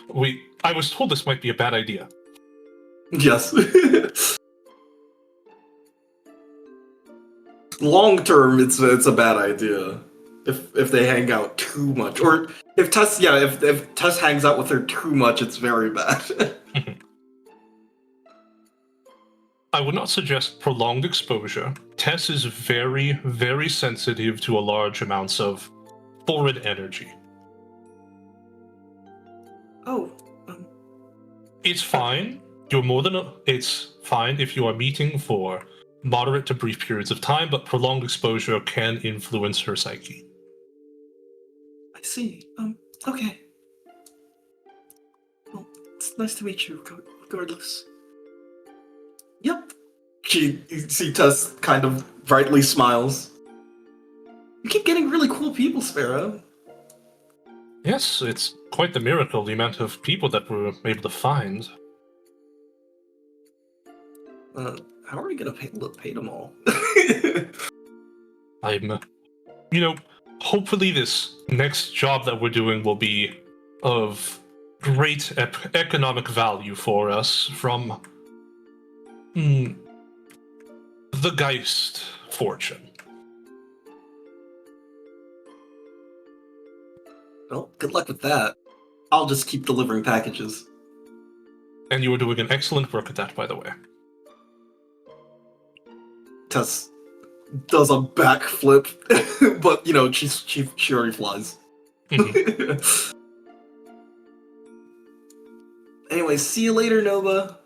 I was told this might be a bad idea. Yes. Long term, it's a bad idea. If they hang out too much, or if Tess hangs out with her too much, it's very bad. I would not suggest prolonged exposure. Tess is very, very sensitive to a large amounts of foreign energy. Oh, It's fine. It's fine if you are meeting for moderate to brief periods of time, but prolonged exposure can influence her psyche. I see. Okay. Well, it's nice to meet you, regardless. Yep. You see Tess kind of brightly smiles. You keep getting really cool people, Sparrow. Yes, it's quite the miracle, the amount of people that we're able to find. How are we gonna pay them all? Hopefully this next job that we're doing will be of great economic value for us from the Geist fortune. Well, good luck with that. I'll just keep delivering packages. And you are doing an excellent work at that, by the way. Tess does a backflip, but she already flies. Mhm. Anyway, see you later, Nova.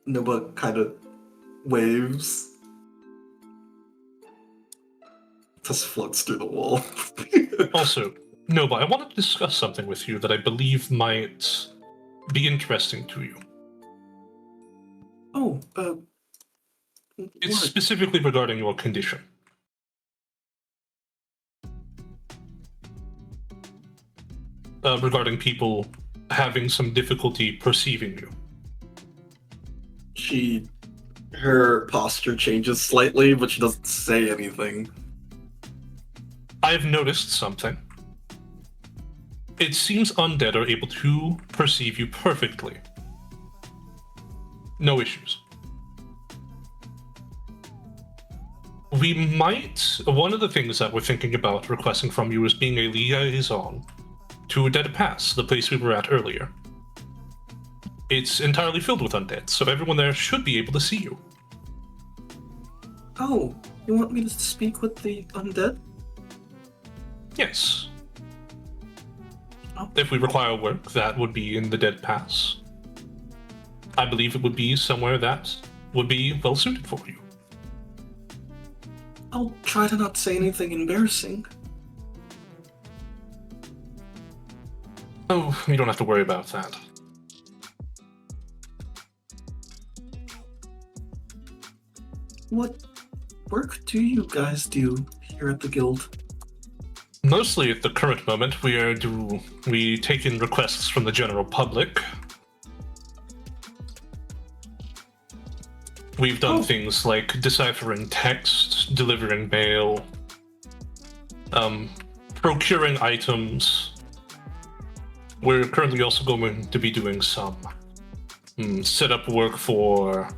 Nova kind of waves. Tess floats through the wall. Also, Nova, I wanted to discuss something with you that I believe might be interesting to you. Oh, It's what? specifically regarding your condition. Regarding people having some difficulty perceiving you. Her posture changes slightly, but she doesn't say anything. I've noticed something. It seems undead are able to perceive you perfectly. No issues. One of the things that we're thinking about requesting from you is being a liaison to Dead Pass, the place we were at earlier. It's entirely filled with undead, so everyone there should be able to see you. Oh, you want me to speak with the undead? Yes. Oh. If we require work, that would be in the Dead Pass. I believe it would be somewhere that would be well suited for you. I'll try to not say anything embarrassing. Oh, you don't have to worry about that. What work do you guys do here at the guild? Mostly at the current moment, we take in requests from the general public. We've done things like deciphering text, delivering mail, procuring items. We're currently also going to be doing some setup work for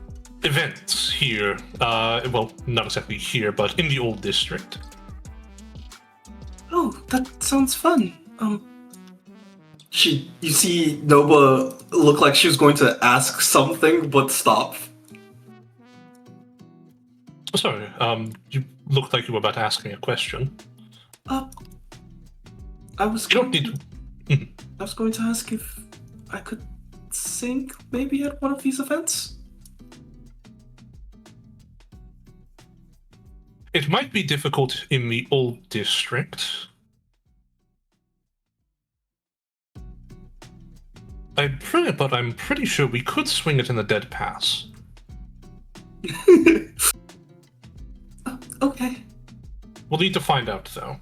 events here. Well, not exactly here, but in the old district. Oh, that sounds fun. You see Nova look like she was going to ask something, but stop. Sorry, you looked like you were about to ask me a question. I was You don't need to... I was going to ask if I could sing maybe at one of these events. It might be difficult in the old district. I'm pretty sure we could swing it in the dead pass. Okay. We'll need to find out, though.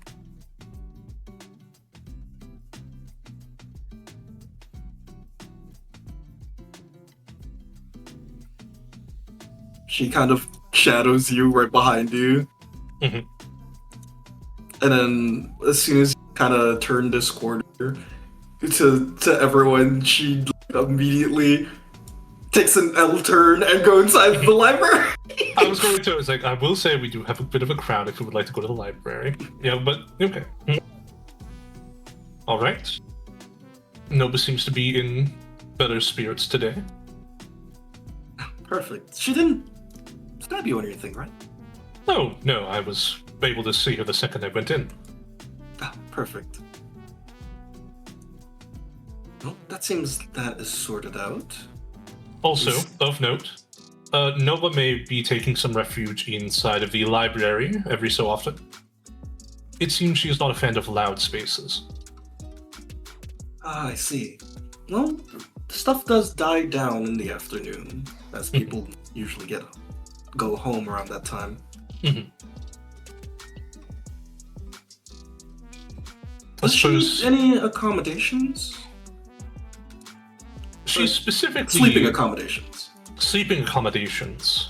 She kind of shadows you right behind you. Mhm. And then as soon as you kind of turn this corner to everyone, she immediately takes an L turn and go inside the library. I was going to. It's like I will say we do have a bit of a crowd if you would like to go to the library. Yeah, but okay. All right. Nova seems to be in better spirits today. Perfect. She didn't stab you or anything, right? No, I was able to see her the second I went in. Ah, perfect. Well, that seems that is sorted out. Also, of note, Nova may be taking some refuge inside of the library every so often. It seems she is not a fan of loud spaces. Ah, I see. Well, stuff does die down in the afternoon, as people usually go home around that time. Mhm. Does she need suppose- any accommodations? She's specifically Sleeping accommodations. Sleeping accommodations.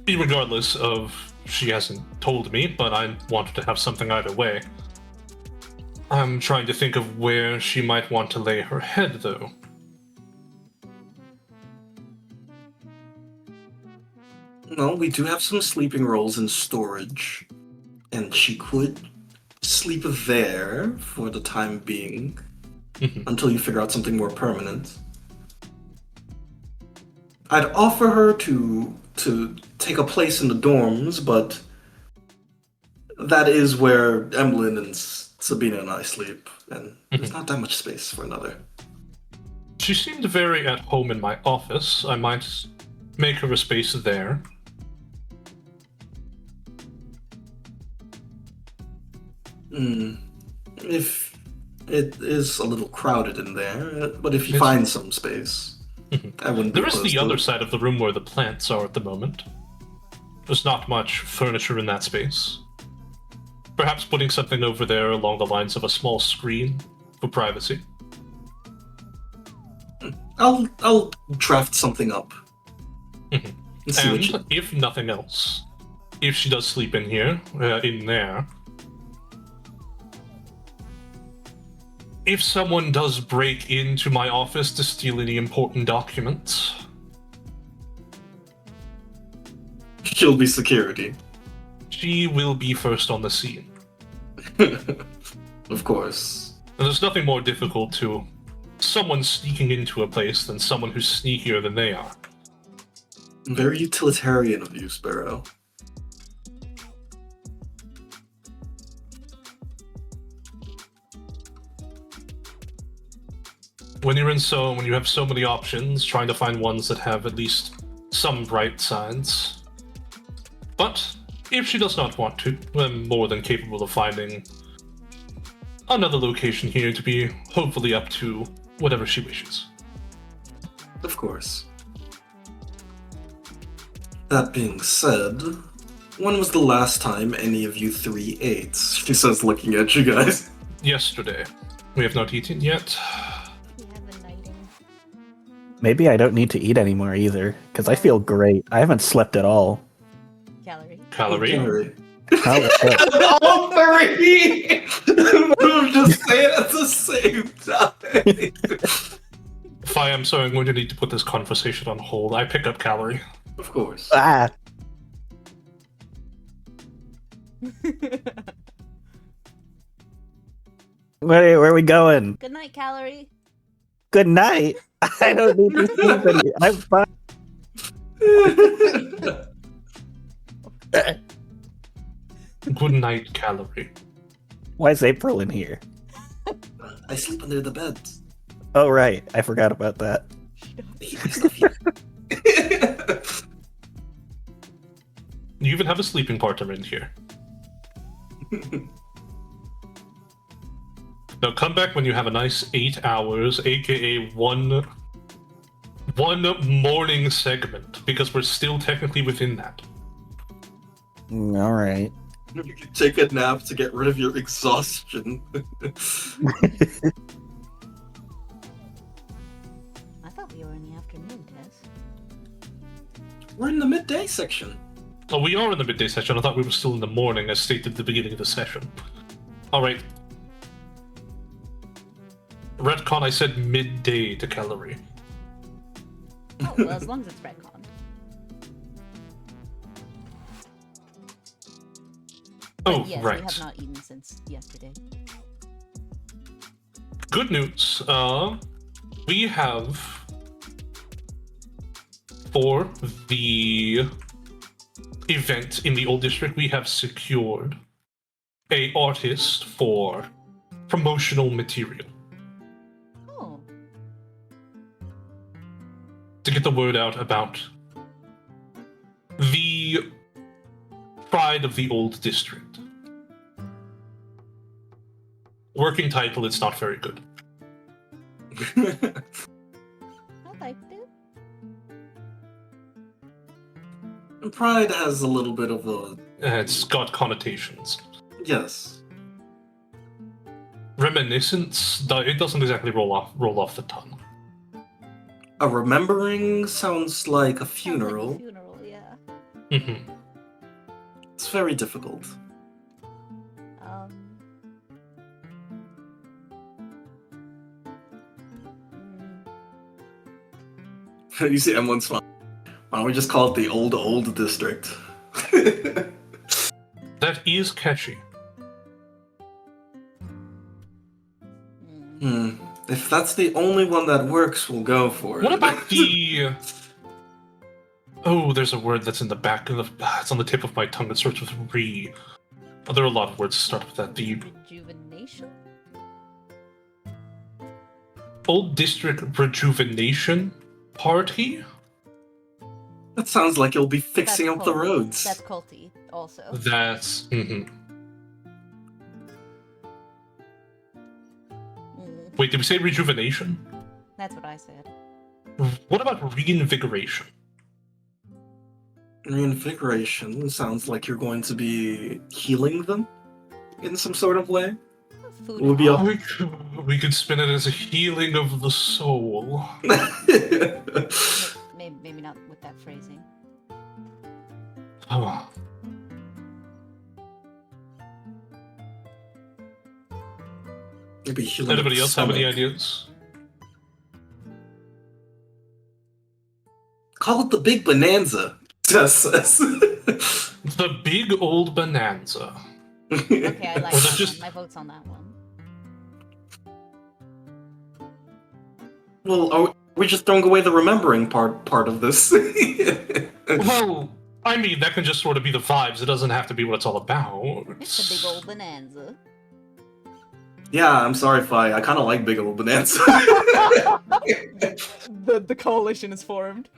Regardless of she hasn't told me, but I wanted to have something either way. I'm trying to think of where she might want to lay her head, though. No, we do have some sleeping rolls in storage, and she could sleep there for the time being until you figure out something more permanent. I'd offer her to take a place in the dorms, but that is where Emlyn and Sabina and I sleep, and there's not that much space for another. She seemed very at home in my office. I might make her a space there. If it is a little crowded in there, but if you It's- find some space, I wouldn't be There is opposed the to other it. side of the room where the plants are at the moment. There's not much furniture in that space. Perhaps putting something over there along the lines of a small screen for privacy. I'll draft something up. Mhm. And see what And if nothing else, if she does sleep in here, in there, if someone does break into my office to steal any important documents, she'll be security. she will be first on the scene. Of course. And there's nothing more difficult to someone sneaking into a place than someone who's sneakier than they are. Very utilitarian of you, Sparrow. When you have so many options, trying to find ones that have at least some bright sides. But if she does not want to, I'm more than capable of finding another location here to be hopefully up to whatever she wishes. Of course. That being said, when was the last time any of you three ate? She says, looking at you guys. Yesterday. We have not eaten yet. We have been nighting. Maybe I don't need to eat anymore either, because I feel great. I haven't slept at all. Calorie. Calorie. Sorry. How- All three! I'm just saying at the same time. Fi, I'm sorry, I'm going to need to put this conversation on hold. I pick up Calorie. Of course. ah, where are we going? Good night, Calorie. Good night. I don't need to sleep anymore. I'm fine. Good night, Calorie. Why is April in here? I sleep under the bed. Oh, right. I forgot about that. You even have a sleeping partner in here. Now come back when you have a nice 8 hours, aka one morning segment, because we're still technically within that. All right. You can take a nap to get rid of your exhaustion. I thought we were in the afternoon, Tess. We're in the midday section. Oh, we are in the midday session. I thought we were still in the morning, as stated at the beginning of the session. Alright. Retcon, I said midday to Calorie. Oh, well, as long as it's retcon. Oh, But yes, right. we have not eaten since yesterday. Good news. We have, for the event in the Old District, we have secured a artist for promotional material Oh, to get the word out about the pride of the Old District. Working title, it's not very good. I liked it. Pride has a little bit of a It's got connotations. yes. Reminiscence, it doesn't exactly roll off the tongue. A remembering sounds like a Sounds funeral. like a funeral, yeah. Mm-hmm. It's very difficult. Um. mm, You see M1 smile. Why don't we just call it the old district? That is catchy. mm. If that's the only one that works, we'll go for it. What about the... Oh, there's a word that's in the back of the... It's on the tip of my tongue. It starts with re. Oh, there are a lot of words that start with that. The Rejuvenation? Old District Rejuvenation Party? That sounds like you'll be fixing That's up the culty. roads. That's culty, also. That's... Mm. Wait, did we say rejuvenation? That's what I said. What about reinvigoration? Reinvigoration sounds like you're going to be healing them in some sort of way. Food. It would be a... We could spin it as a healing of the soul. Maybe not with that phrasing. Oh. Maybe healing of Anybody the else have any stomach. ideas? Call it the big bonanza. Yes. The big old bonanza. Okay, I like Or that just- one. My vote's on that one. Well, are we just throwing away the remembering part of this? Well, I mean, that can just sort of be the vibes. It doesn't have to be what it's all about. It's a big old bonanza. Yeah, I'm sorry, Fi. I kind of like big old bonanza. The coalition is formed.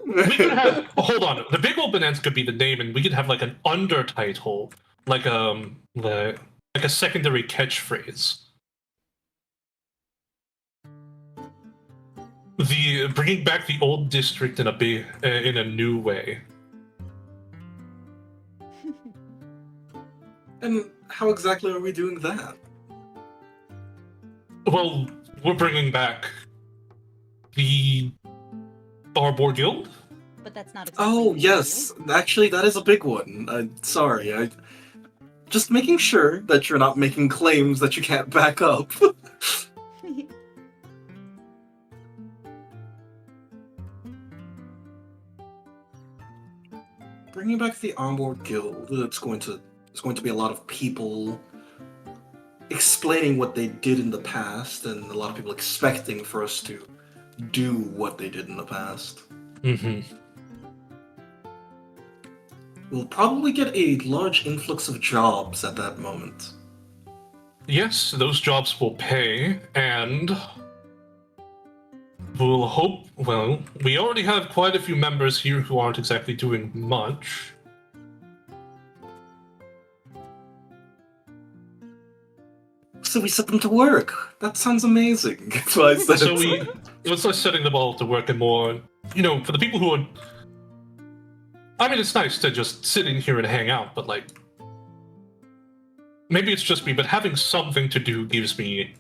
We could have, hold on. The big old bonanza could be the name, and we could have like an undertitle, like a secondary catchphrase. The bringing back the old district in a new way. And how exactly are we doing that? Well, we're bringing back the Arbor Guild. But that's not exactly Oh, new. yes. Actually, that is a big one. Sorry. Just making sure that you're not making claims that you can't back up. Bringing back the Onboard Guild, there's going to be a lot of people explaining what they did in the past, and a lot of people expecting for us to do what they did in the past. Mm-hmm. We'll probably get a large influx of jobs at that moment. Yes, those jobs will pay, and we'll hope. Well, we already have quite a few members here who aren't exactly doing much. So we set them to work. That sounds amazing. That's what I said. So it's like setting them all to work and more, for the people who are. I mean, it's nice to just sit in here and hang out, but like, maybe it's just me, but having something to do gives me,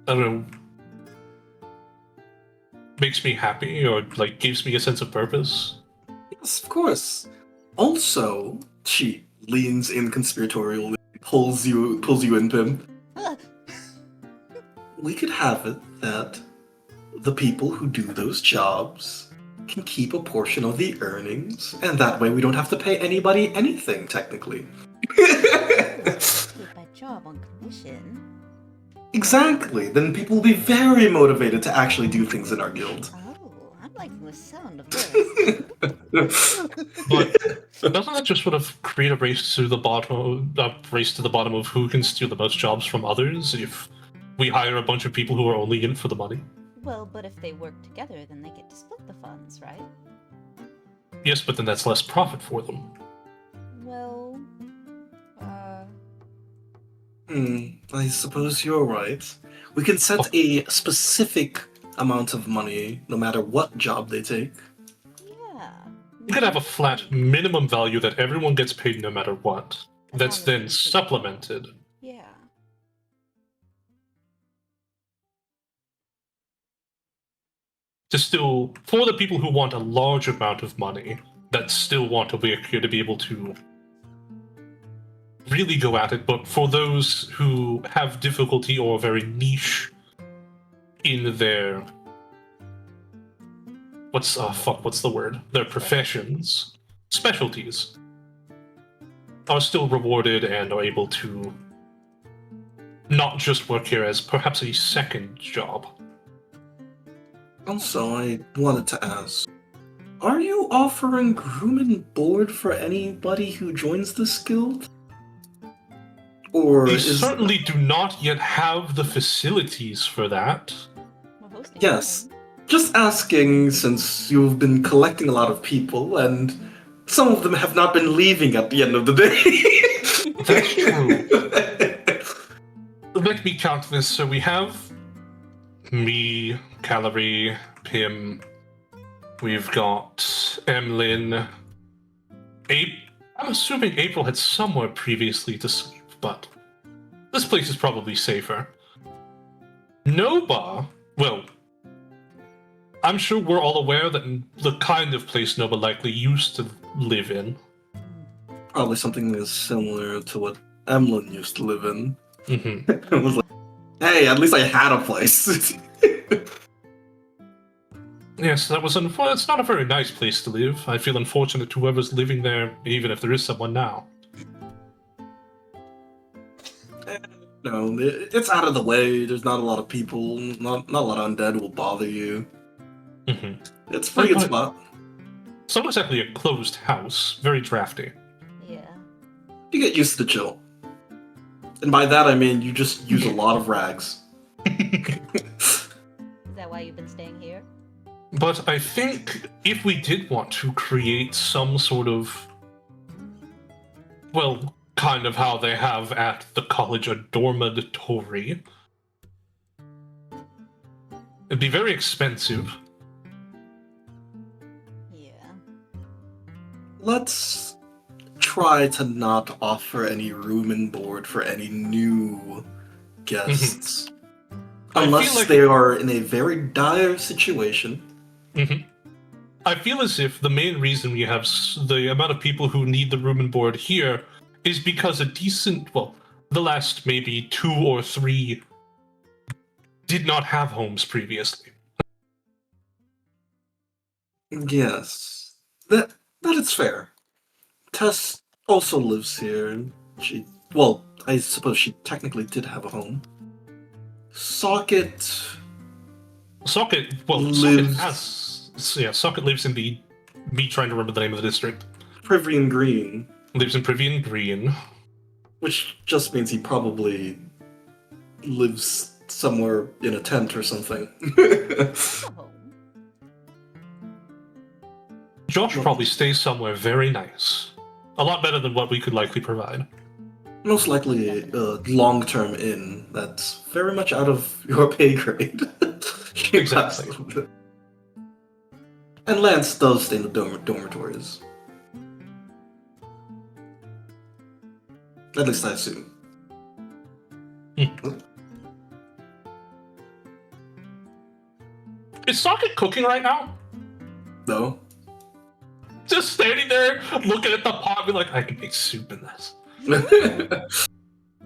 I don't know, makes me happy or like gives me a sense of purpose. Yes, of course. Also, she leans in conspiratorially, pulls you in, Pim. We could have it that the people who do those jobs can keep a portion of the earnings, and that way we don't have to pay anybody anything, technically. Keep my job on commission. Exactly. Then people will be very motivated to actually do things in our guild. Oh, I'm liking the sound of this. But doesn't that just sort of create a race to the bottom of who can steal the most jobs from others if we hire a bunch of people who are only in it for the money? Well, but if they work together, then they get to split the funds, right? Yes, but then that's less profit for them. Well, I suppose you're right. We can set a specific amount of money no matter what job they take. yeah. We could have a flat minimum value that everyone gets paid no matter what. That's then supplemented. Yeah. To still, for the people who want a large amount of money, that still want to work here to be able to really go at it, but for those who have difficulty or very niche in their their professions, specialties, are still rewarded and are able to not just work here as perhaps a second job. Also, I wanted to ask, are you offering room and board for anybody who joins this guild? Or We is... certainly do not yet have the facilities for that. We're hosting Yes. one. Just asking, since you've been collecting a lot of people, and some of them have not been leaving at the end of the day. That's true. Let me count this. So we have me, Calorie, Pim. We've got Emlyn. I'm assuming April had somewhere previously to sleep, but this place is probably safer. Noba, well, I'm sure we're all aware that the kind of place Noba likely used to live in. Probably something as similar to what Emlyn used to live in. Mm-hmm. It was like, hey, at least I had a place. Yes, it's not a very nice place to live. I feel unfortunate to whoever's living there, even if there is someone now. No, it's out of the way. There's not a lot of people. Not a lot of undead will bother you. Mm-hmm. It's a pretty good spot. It's not exactly a closed house. Very drafty. Yeah. You get used to the chill. And by that I mean you just use a lot of rags. Is that why you've been staying here? But I think if we did want to create some sort of, well, kind of how they have at the college, a dormitory, it'd be very expensive. Yeah. Let's try to not offer any room and board for any new guests. I Unless feel like- they are in a very dire situation. Mm-hmm. I feel as if the main reason we have the amount of people who need the room and board here is because the last maybe 2 or 3 did not have homes previously. Yes. That is fair. Tess also lives here, and I suppose she technically did have a home. Socket Socket lives in me trying to remember the name of the district. Privian Green, Lives in Privian Green. which just means he probably lives somewhere in a tent or something. Oh. Josh probably stays somewhere very nice. A lot better than what we could likely provide. Most likely a long-term inn that's very much out of your pay grade. Exactly. And Lance does stay in the dormitories. At least I assume. Is Socket cooking right now? No? Just standing there, looking at the pot, be like, I can make soup in this.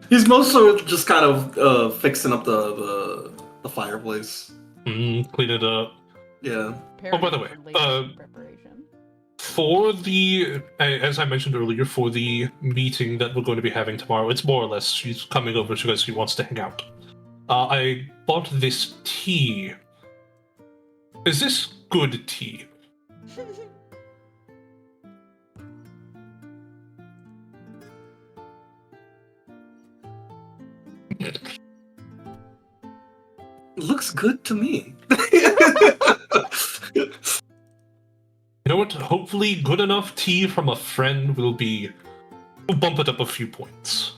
He's mostly just kind of fixing up the fireplace. Clean it up. Yeah. Oh, by the way, preparation. for the, as I mentioned earlier, for the meeting that we're going to be having tomorrow, it's more or less she's coming over because she wants to hang out. I bought this tea. Is this good tea? Looks good to me. You know what? Hopefully good enough tea from a friend will bump it up a few points.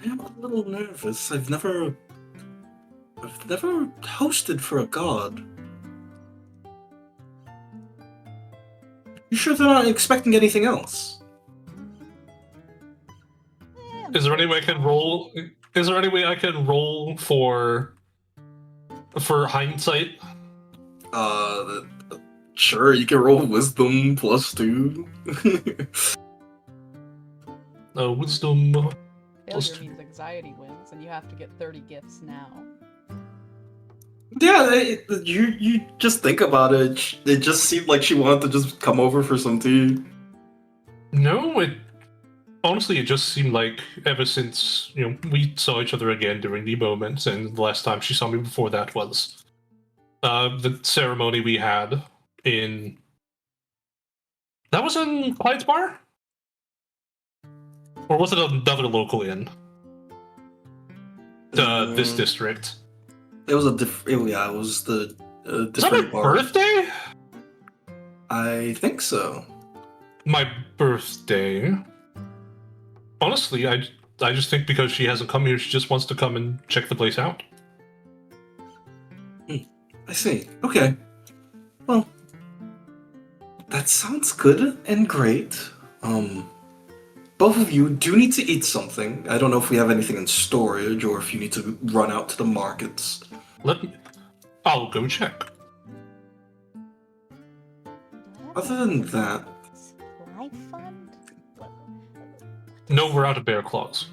I'm a little nervous. I've never hosted for a god. You sure they're not expecting anything else? Is there any way I can roll? Is there any way I can roll for hindsight? Sure, you can roll wisdom +2. Wisdom. Failure means anxiety wins, and you have to get 30 gifts now. Yeah, you just think about it. It just seemed like she wanted to just come over for some tea. No, honestly, it just seemed like ever since we saw each other again during the moments, and the last time she saw me before that was the ceremony we had in. That was in Clyde's Bar, or was it another local inn? This district. It was a different. Yeah, it was the Is that different my bar. birthday? I think so. My birthday. Honestly, I just think because she hasn't come here, she just wants to come and check the place out. I see. Okay. Well, that sounds good and great. Both of you do need to eat something. I don't know if we have anything in storage or if you need to run out to the markets. I'll go check. Other than that, Supply fund? What? No, we're out of bear claws.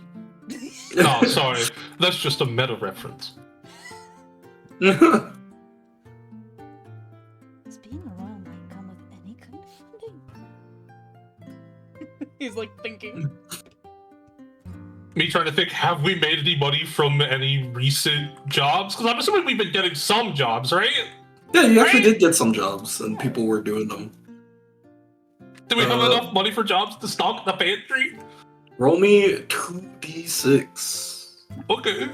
Oh, sorry. That's just a meta reference. Does being a royal knight come with any kind of funding? He's like thinking. Me trying to think, have we made any money from any recent jobs? Because I'm assuming we've been getting some jobs, right? yeah, you actually did get some jobs and people were doing them. Do we have enough money for jobs to stock the pantry? Roll me 2d6. Okay.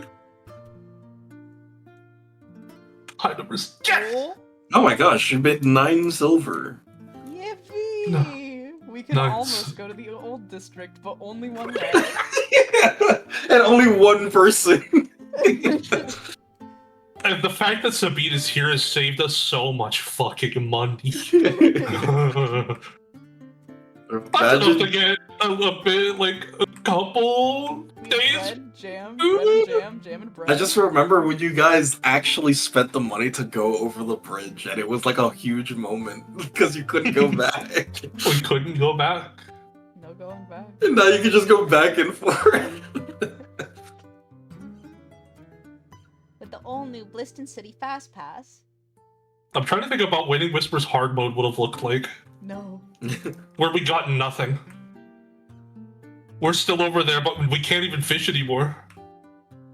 High numbers. Yes! Oh, Oh my gosh, you made 9 silver. yippee! No. We can Nice. almost go to the old district, but only one day. And only one person. And the fact that Sabine is here has saved us so much fucking money. That's enough to get a bit, like, a couple days. Bread, jam, jam, and bread. I just remember when you guys actually spent the money to go over the bridge, and it was like a huge moment because you couldn't go back. We couldn't go back. No going back. And now you can just go back and forth. With the all-new Bliston City Fast Pass. I'm trying to think about Waning Whisper's hard mode would have looked like, No. where we got nothing. We're still over there, but we can't even fish anymore.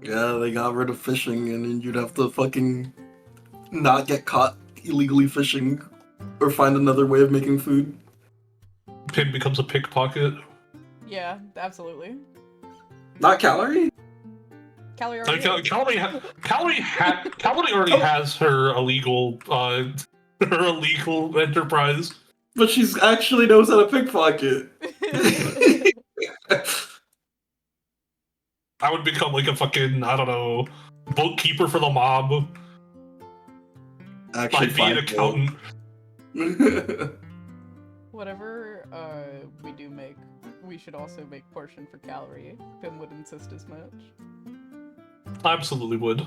Yeah, they got rid of fishing, and then you'd have to fucking not get caught illegally fishing or find another way of making food. Pim becomes a pickpocket. Yeah, absolutely. Not calorie? Callie Like, already. Callie already has her illegal enterprise. But she's actually knows how to pickpocket. I would become like a fucking, I don't know, bookkeeper for the mob. Actually, I'd be an accountant. Whatever we do make, we should also make portion for calorie. Pim would insist as much. Absolutely would.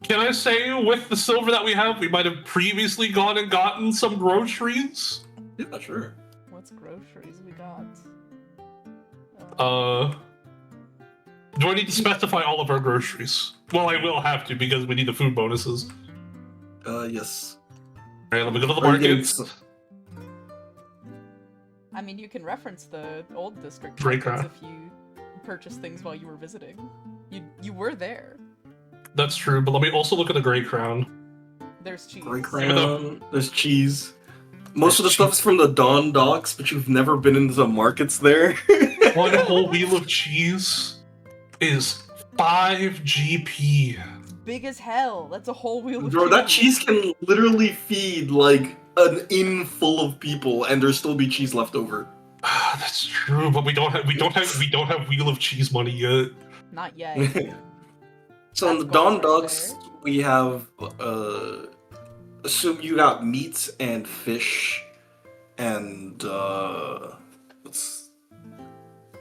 Can I say, with the silver that we have, we might have previously gone and gotten some groceries? Yeah, sure. What's groceries we got? Do I need to specify all of our groceries? Well, I will have to, because we need the food bonuses. Yes. Alright, let me go to the Are you getting market. I mean, you can reference the old district Break markets off. if you purchase things while you were visiting. You were there. That's true, but let me also look at the Grey Crown. There's cheese. Grey Even though- Crown, there's cheese. Most of the stuff's from the Dawn Docks, but you've never been into the markets there. One whole wheel of cheese is 5 GP. Big as hell. That's a whole wheel of Bro, that cheese can literally feed, like, an inn full of people, and there still be cheese left over. That's true, but we don't have wheel of cheese money yet. Not yet. So in That's the Dawn gold right Docks, we have, assume you got meats and fish, and, let's...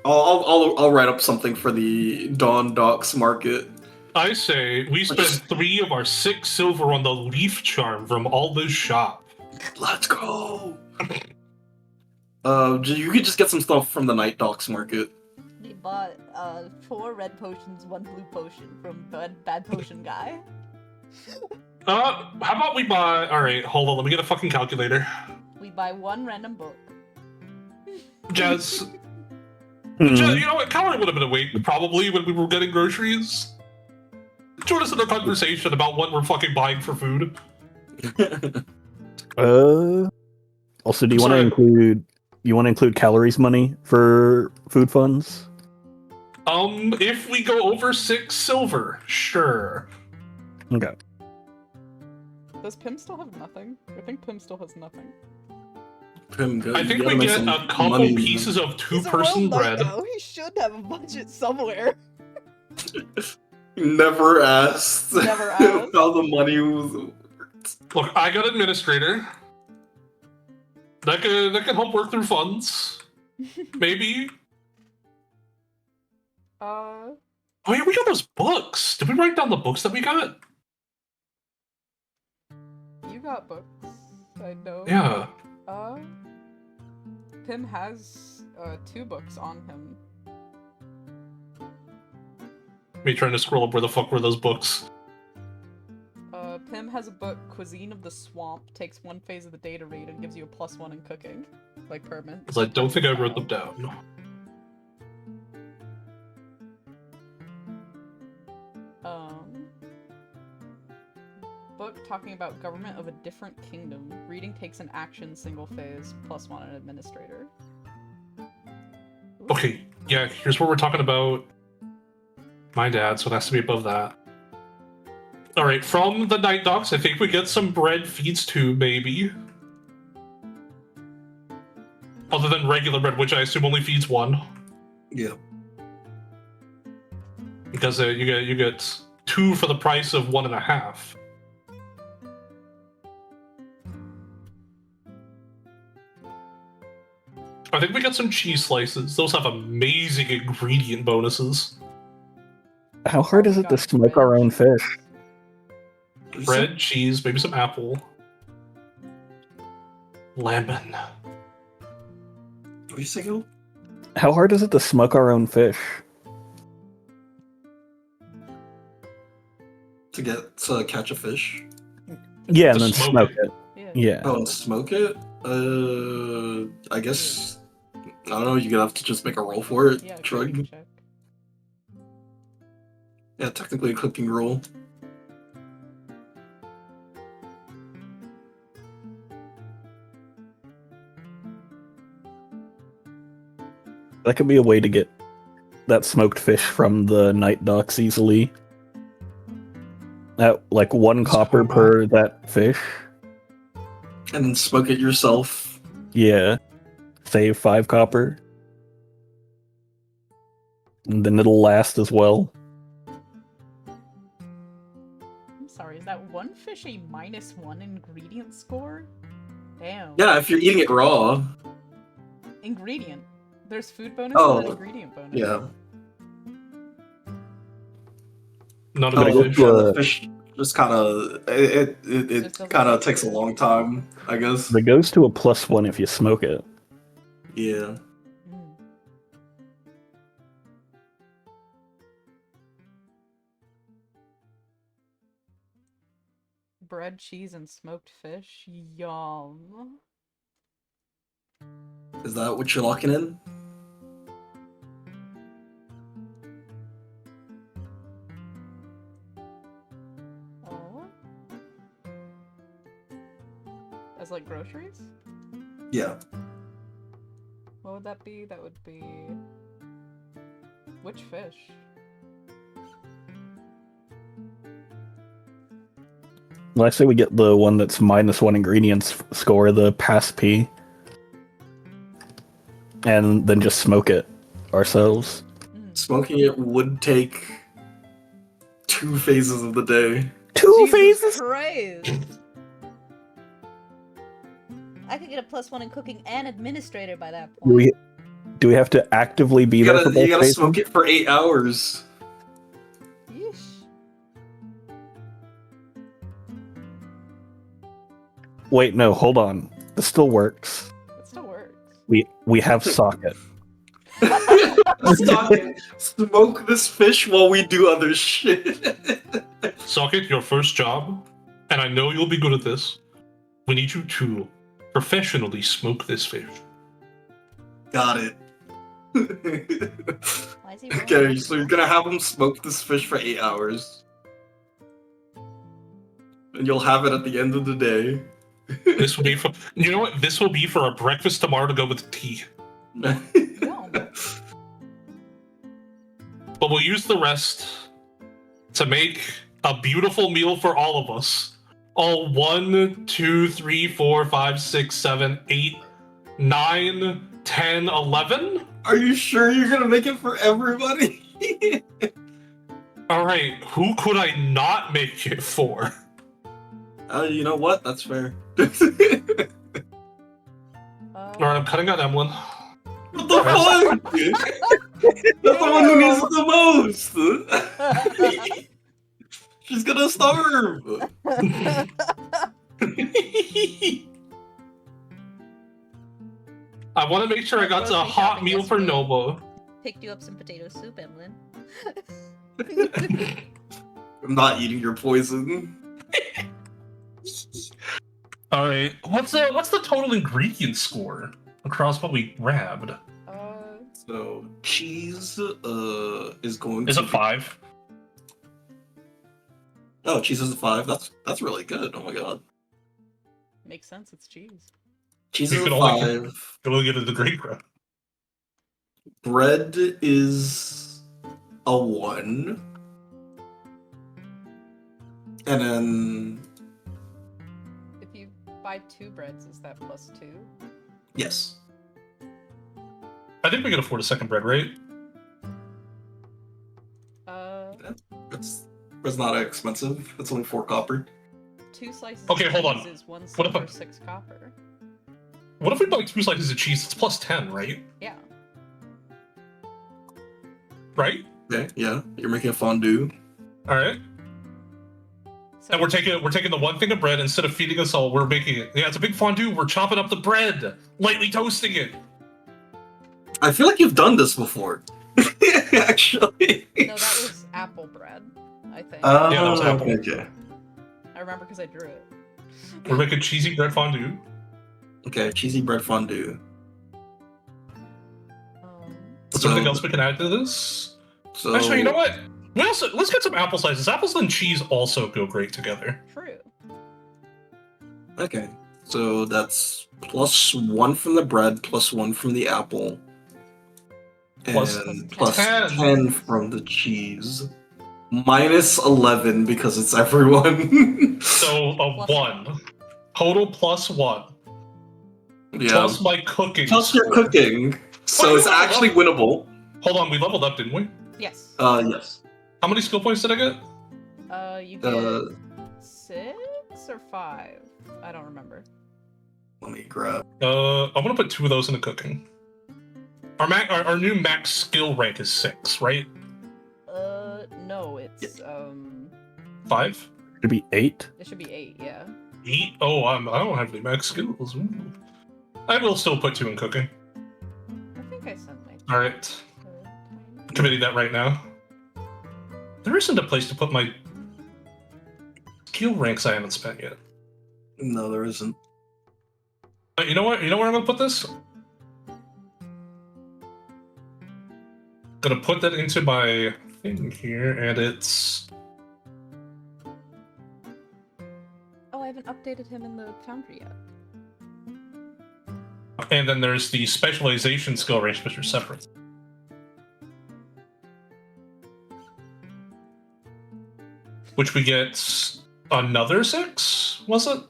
I'll write up something for the Dawn Docks market. I say we spend 3 of our 6 silver on the leaf charm from Alda's shop. Let's go! You could just get some stuff from the Night Docks market. We bought 4 red potions, 1 blue potion from bad potion guy. How about we buy... Alright, hold on, let me get a fucking calculator. We buy 1 random book. Jazz, Hmm. you know what, Calorie would have been awake, probably, when we were getting groceries. Join us in a conversation about what we're fucking buying for food. Also, do you want to Sorry. include calories money for food funds? If we go over 6 silver, sure. Okay. Does Pim still have nothing? I think Pim still has nothing. Pim, I think we get a couple pieces of 2-person bread. He should have a budget somewhere. Never asked. Never asked. How the money was. Look, I got administrator. That can help work through funds. Maybe. Oh yeah, we got those books. Did we write down the books that we got? You got books. I know. Yeah. Pim has 2 books on him. Me trying to scroll up where the fuck were those books. Pim has a book, Cuisine of the Swamp, takes 1 phase of the day to read and gives you a +1 in cooking. Like permanent. Because I don't think I wrote them down. Book talking about government of a different kingdom. Reading takes an action single phase, +1 in administrator. Ooh. Okay, yeah, here's what we're talking about. My dad, so it has to be above that. Alright, from the Night Docks, I think we get some bread feeds too, maybe. Other than regular bread, which I assume only feeds 1. Yeah. Because you get 2 for the price of 1.5. I think we got some cheese slices. Those have amazing ingredient bonuses. How hard is it to smoke our own fish? Bread, cheese, maybe some apple. Lemon. What do you say, Gil? How hard is it to smoke our own fish? To catch a fish? Yeah, To and then smoke smoke it. Yeah. Yeah. Oh, and smoke it? I guess... I don't know, you're gonna have to just make a roll for it. Yeah, Shrug. check. Yeah, technically a cooking roll. That could be a way to get that smoked fish from the Night Docks easily. At like 1 copper per that fish. And then smoke it yourself. Yeah. Save 5 copper. And then it'll last as well. I'm sorry, is that one fish a -1 ingredient score? Damn. Yeah, if you're eating it raw. Ingredient. There's food bonus Oh, and then ingredient bonus. Yeah. Not a Oh, big look, fish. Yeah, uh, the fish just kind of it doesn't kind of taste takes a good. long time, I guess. It goes to a +1 if you smoke it. Yeah. Mm. Bread, cheese, and smoked fish. Yum. Is that what you're locking in? Oh. As like groceries? Yeah. What would that be? That would be... Which fish? Well, I say we get the one that's -1 ingredients score, the pass P. And then just smoke it ourselves. Mm. Smoking it would take 2 phases of the day. 2 Jesus phases? Christ. I could get a +1 in cooking and administrator by that point. Do we have to actively be You there gotta, for both you gotta phases? smoke it for 8 hours. Yeesh. Wait, no, hold on. This still works. It still works. We have socket. Stop it. Smoke this fish while we do other shit. Socket, your first job, and I know you'll be good at this. We need you to professionally smoke this fish. Got it. Why is he rolling Okay, like so you're that? gonna have him smoke this fish for 8 hours. And you'll have it at the end of the day. This will be for, you know what? This will be for our breakfast tomorrow to go with tea. Yum. But we'll use the rest to make a beautiful meal for all of us. All 1, 2, 3, 4, 5, 6, 7, 8, 9, 10, 11? Are you sure you're gonna make it for everybody? Alright, who could I not make it for? You know what? That's fair. Alright, I'm cutting out Emlyn. What the fuck? That's the one who needs it the most. She's gonna starve. I want to make sure I got a Grocery hot shopping meal for yesterday. Nova. Picked you up some potato soup, Emlyn. I'm not eating your poison. Alright, what's the total ingredient score across what we grabbed? So cheese is going Is to it 5? Oh, cheese is a 5. That's really good. Oh my god. Makes sense, it's cheese. Cheese You is could a only 5. Go get it the great grab. Bread is a 1. And then If you buy 2 breads, is that +2? yes. I think we can afford a second bread, right? It's not expensive. It's only 4 copper. 2 slices Okay, of hold on. cheese is 1 What if silver, I- 6 copper. What if we buy 2 slices of cheese? It's +10, right? Yeah. Right? Okay, yeah. You're making a fondue. Alright. So And we're taking the one thing of bread, instead of feeding us all, we're making it. Yeah, it's a big fondue. We're chopping up the bread, lightly toasting it. I feel like you've done this before. Actually. No, that was apple bread, I think. Oh, Yeah, that was apple. okay. I remember because I drew it. We're making cheesy bread fondue. Okay, cheesy bread fondue. What's something else we can add to this? So, Actually, you know what? Let's get some apple slices. Apples and cheese also go great together. True. Okay, so that's +1 from the bread, +1 from the apple, Plus and 10. +10 from the cheese. -11 because it's everyone. So a Plus 1. Total +1. Yeah. Plus my cooking. Plus your score. cooking. So it's actually winnable. Hold on, we leveled up, didn't we? Yes. Yes. How many skill points did I get? You get 6 or 5? I don't remember. Let me grab. I'm gonna put 2 of those into cooking. Our new max skill rank is 6, right? No, it's 5? Should be 8. it should be 8, yeah. 8? Oh, I don't have any max skills. Ooh. I will still put 2 in cooking. I think I sent my. Alright. Committing that right now. There isn't a place to put my skill ranks I haven't spent yet. No, there isn't. You know what? You know where I'm gonna put this? Gonna put that into my thing here, and it's. Oh, I haven't updated him in the Foundry yet. And then there's the specialization skill range, which are separate. Which we get another 6, was it?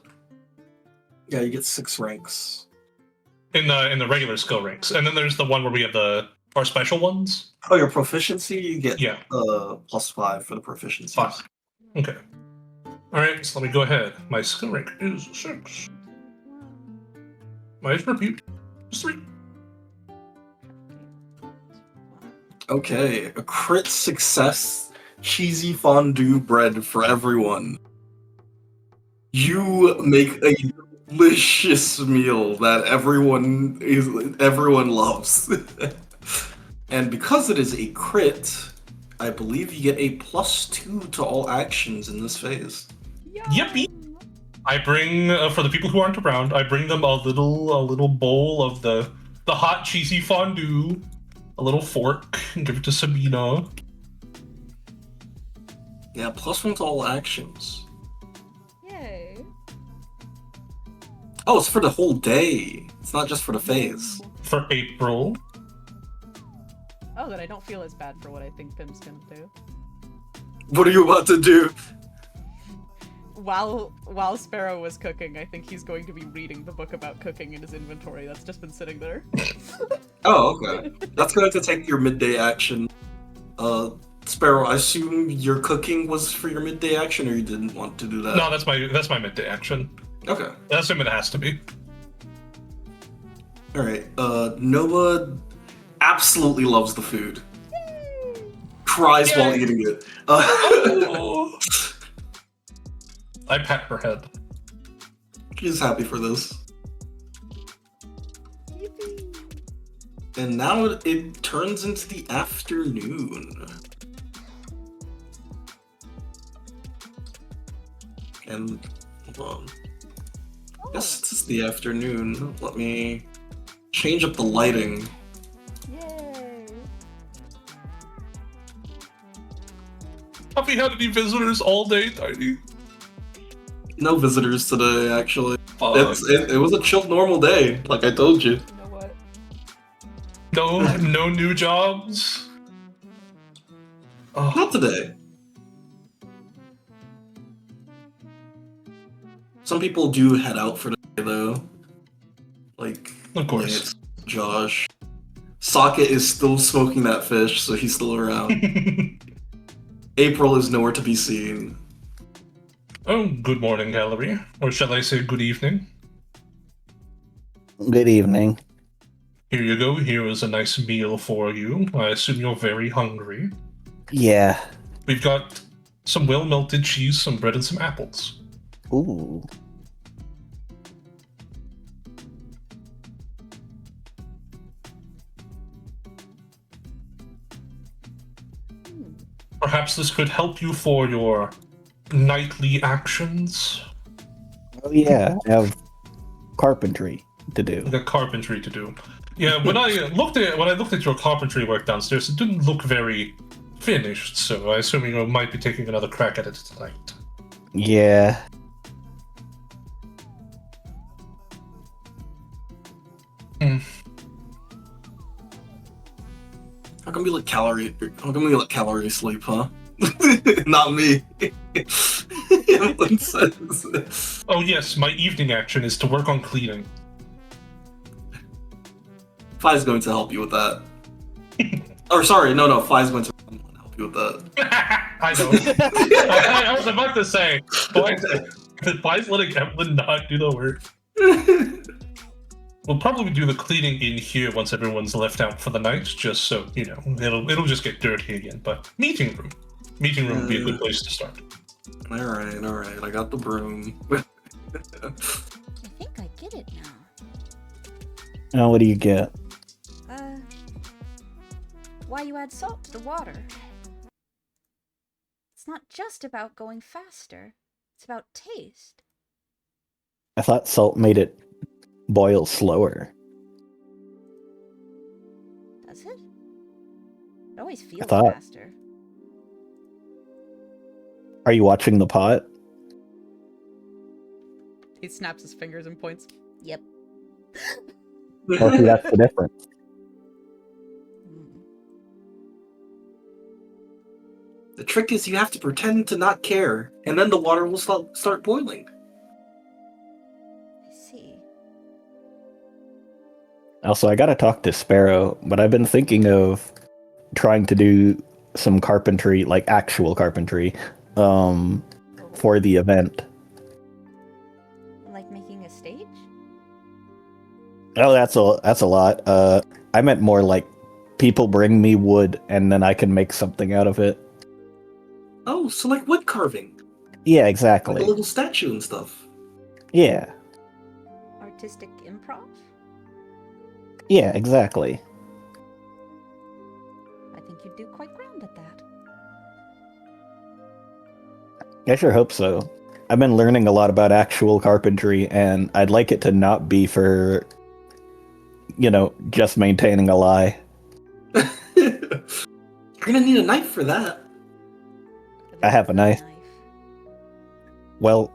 Yeah, you get 6 ranks. In the regular skill ranks. And then there's the one where we have our special ones. Oh, your proficiency, you get Yeah. +5 for the proficiency. 5. Okay. Alright, so let me go ahead. My skill rank is 6. My repute is 3. Okay, a crit success, cheesy fondue bread for everyone. You make a delicious meal that everyone loves. And because it is a crit, I believe you get a +2 to all actions in this phase. Yippee! I bring for the people who aren't around, I bring them a little bowl of the hot cheesy fondue, a little fork, and give it to Sabina. Yeah, +1 to all actions. Yay. Oh, it's for the whole day. It's not just for the phase. For April. Oh, then I don't feel as bad for what I think Pim's gonna do. What are you about to do? While Sparrow was cooking, I think he's going to be reading the book about cooking in his inventory that's just been sitting there. Oh, okay. That's going to take your midday action. Sparrow, I assume your cooking was for your midday action, or you didn't want to do that? No, that's my midday action. Okay. I assume it has to be. Alright, Noah absolutely loves the food. Cries while eating it. Oh. I pat her head. She's happy for this. Yippee. And now it turns into the afternoon. And, hold on. Yes, it's the afternoon. Let me change up the lighting. Yay. Have we had any visitors all day, Tiny? No visitors today, actually. Fuck. It was a chill, normal day, like I told you. You know what? No new jobs? Oh. Not today. Some people do head out for the day, though. Like, Of course. Lance, Josh. Socket is still smoking that fish, so he's still around. April is nowhere to be seen. Oh, good morning, Gallery. Or shall I say good evening? Good evening. Here you go. Here is a nice meal for you. I assume you're very hungry. Yeah. We've got some well-melted cheese, some bread, and some apples. Ooh. Perhaps this could help you for your nightly actions. Oh yeah, I have carpentry to do. The carpentry to do. Yeah, when I looked at your carpentry work downstairs, it didn't look very finished. So I assume you might be taking another crack at it tonight. Yeah. How come we let calorie sleep, huh? Not me. Emlyn says. Oh yes, my evening action is to work on cleaning. Fi's going to help you with that. Or sorry, no, Fi's going to help you with that. I know. I was about to say, why's letting Emlyn not do the work? We'll probably do the cleaning in here once everyone's left out for the night, just so, you know, it'll just get dirty again. But meeting room would be a good place to start. Alright, I got the broom. I think I get it now. Now, what do you get? Why you add salt to the water. It's not just about going faster. It's about taste. I thought salt made it boil slower. Does it? It always feels thought- faster. Are you watching the pot? He snaps his fingers and points. Yep. Or see, that's the difference. The trick is you have to pretend to not care, and then the water will start boiling. I see. Also, I gotta talk to Sparrow, but I've been thinking of trying to do some carpentry, like actual carpentry, for the event. Like making a stage? Oh, that's a lot. I meant more like people bring me wood and then I can make something out of it. Oh, so like wood carving. Yeah, Like a exactly. little statue and stuff. Yeah. Artistic improv? Yeah, exactly. I think you'd do quite grand at that. I sure hope so. I've been learning a lot about actual carpentry, and I'd like it to not be for, just maintaining a lie. You're gonna need a knife for that. I have a knife. Well,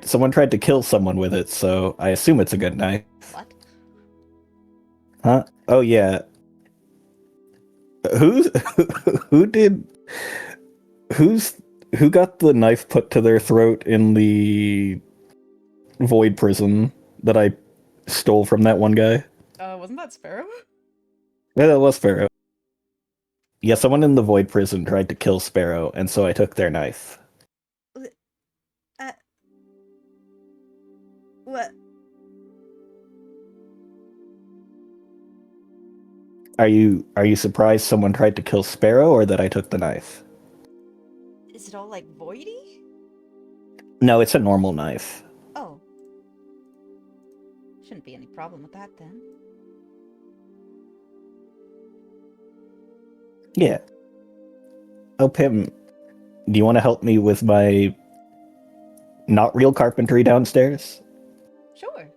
someone tried to kill someone with it, so I assume it's a good knife. What? Huh? Oh yeah. Who got the knife put to their throat in the void prison that I stole from that one guy? Wasn't that Sparrow? Yeah, that was Sparrow. Yeah, someone in the void prison tried to kill Sparrow, and so I took their knife. What? Are you surprised someone tried to kill Sparrow, or that I took the knife? Is it all like voidy? No, it's a normal knife. Oh. Shouldn't be any problem with that then. Yeah. Oh, Pim, do you want to help me with my not real carpentry downstairs? Sure. Can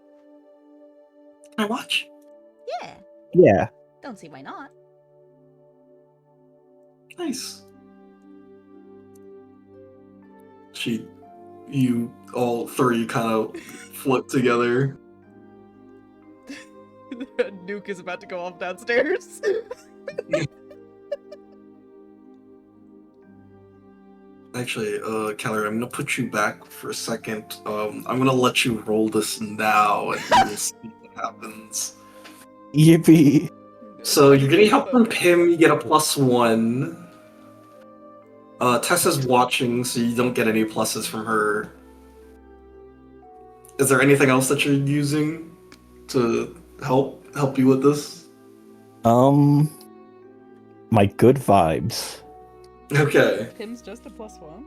I watch? Yeah. Yeah. Don't see why not. Nice. You all three kind of flip together. Nuke is about to go off downstairs. Actually, Keller, I'm gonna put you back for a second. I'm gonna let you roll this now, and we'll see what happens. Yippee. So you're getting help from Pim, you get a +1. Tessa's watching, so you don't get any pluses from her. Is there anything else that you're using to help you with this? My good vibes. Okay. Pim's just a +1.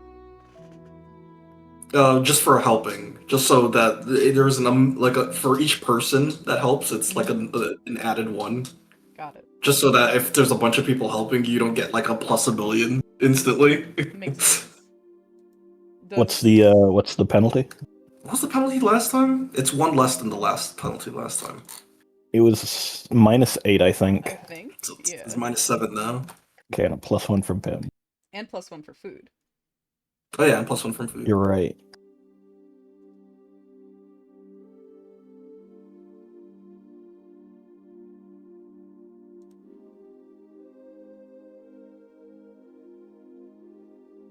Just for helping, just so that there's for each person that helps, it's like an added 1. Got it. Just so that if there's a bunch of people helping, you don't get like a +1,000,000 instantly. Makes sense. What's the penalty? What was the penalty last time? It's 1 less than the last penalty last time. It was -8, I think. I think. So Yeah. it's -7 now. Okay, and a +1 from Pim. And +1 for food. Oh yeah, and +1 from food. You're right.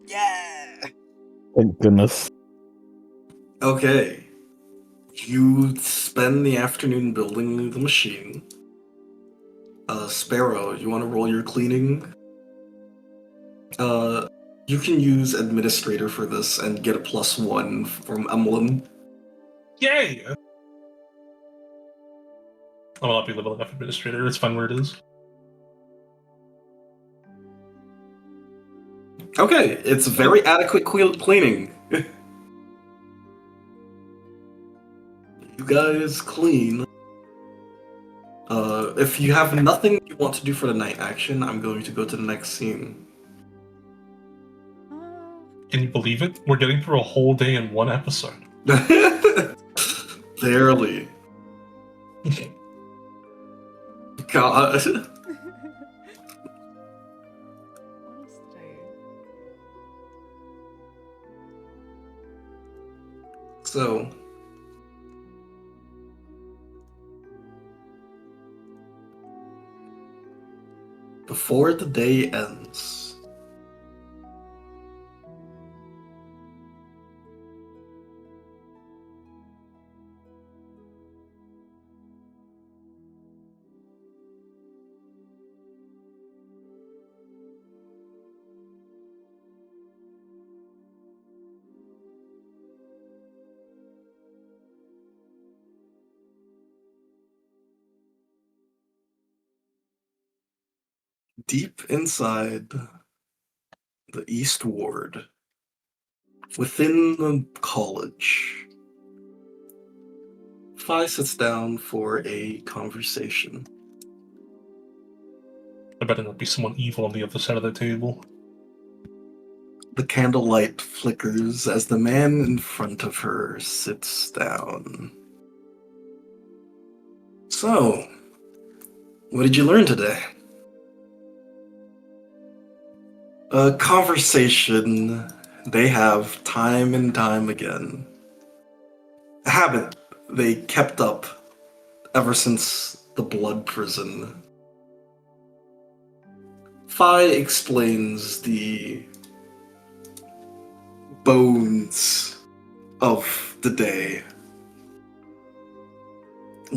Yeah! Thank goodness. Okay. You spend the afternoon building the machine. Sparrow, you want to roll your cleaning? You can use administrator for this and get a +1 from Emlyn. Yay! I will not be leveling up administrator. It's fine where it is. Okay, it's very adequate cleaning. You guys clean. If you have nothing you want to do for the night action, I'm going to go to the next scene. Can you believe it? We're getting through a whole day in one episode. Barely. God. Honestly. So, before the day ends, deep inside the East Ward, within the college, Phi sits down for a conversation. I better not be someone evil on the other side of the table. The candlelight flickers as the man in front of her sits down. So, what did you learn today? A conversation they have time and time again. A habit they kept up ever since the blood prison. Phi explains the bones of the day.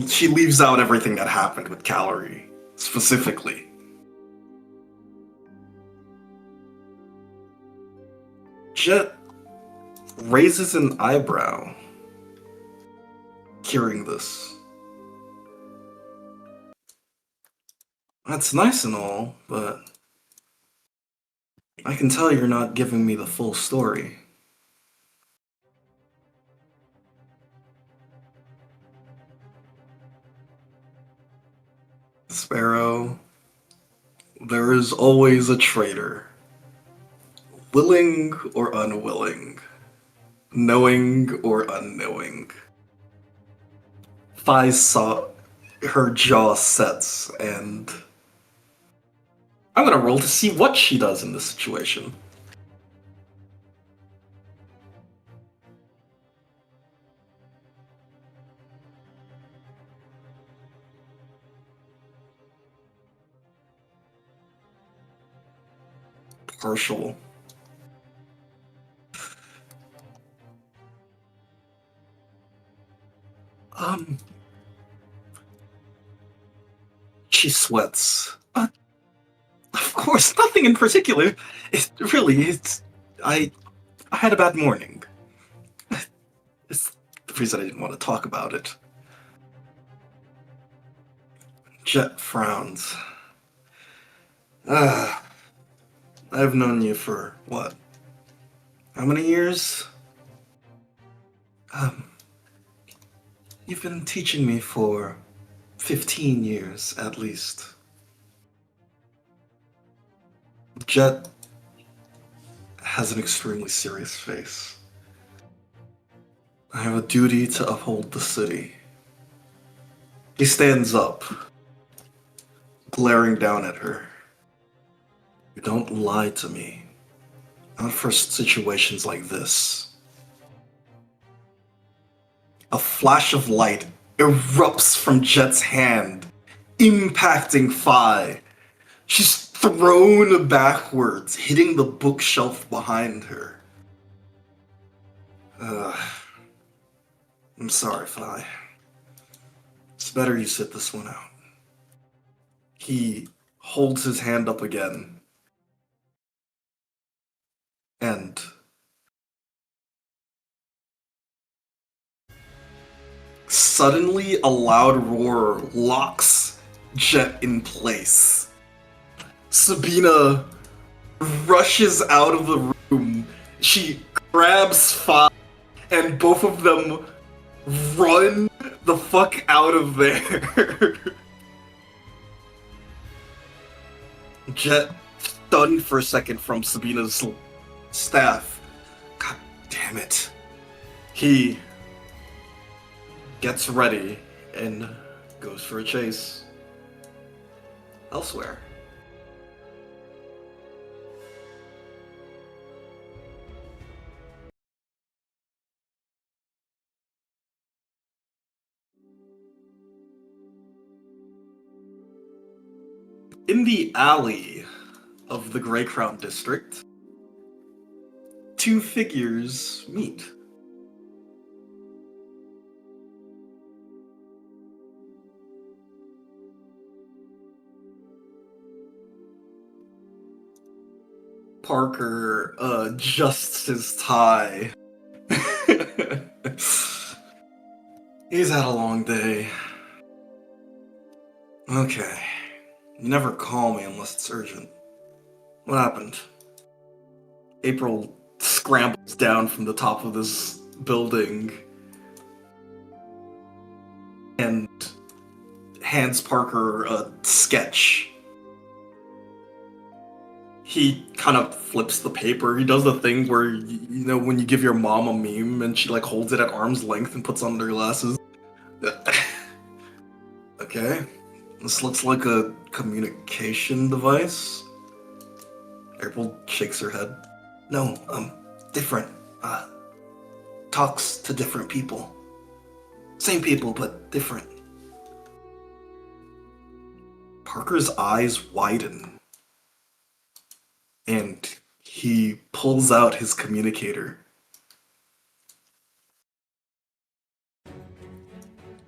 She leaves out everything that happened with Calorie, specifically. Jet raises an eyebrow, hearing this. That's nice and all, but I can tell you're not giving me the full story. Sparrow, there is always a traitor. Willing or unwilling. Knowing or unknowing. Phi saw her jaw sets, and I'm gonna roll to see what she does in this situation. Partial. She sweats. Of course, nothing in particular. I had a bad morning. It's the reason I didn't want to talk about it. Jet frowns. I've known you for, what? How many years? You've been teaching me for 15 years, at least. Jet has an extremely serious face. I have a duty to uphold the city. He stands up, glaring down at her. You don't lie to me. Not for situations like this. A flash of light erupts from Jet's hand, impacting Phi. She's thrown backwards, hitting the bookshelf behind her. I'm sorry, Fi. It's better you sit this one out. He holds his hand up again. And suddenly a loud roar locks Jet in place. Sabina rushes out of the room. She grabs Fi, and both of them run the fuck out of there. Jet, stunned for a second from Sabina's staff. God damn it. He gets ready and goes for a chase elsewhere. In the alley of the Grey Crown District, two figures meet. Parker adjusts his tie. He's had a long day. Okay. You never call me unless it's urgent. What happened? April scrambles down from the top of this building and hands Parker a sketch. He kind of flips the paper. He does the thing where, you know, when you give your mom a meme and she like holds it at arm's length and puts on her glasses. Okay. This looks like a communication device. April shakes her head. No, different. Talks to different people. Same people, but different. Parker's eyes widen. And he pulls out his communicator.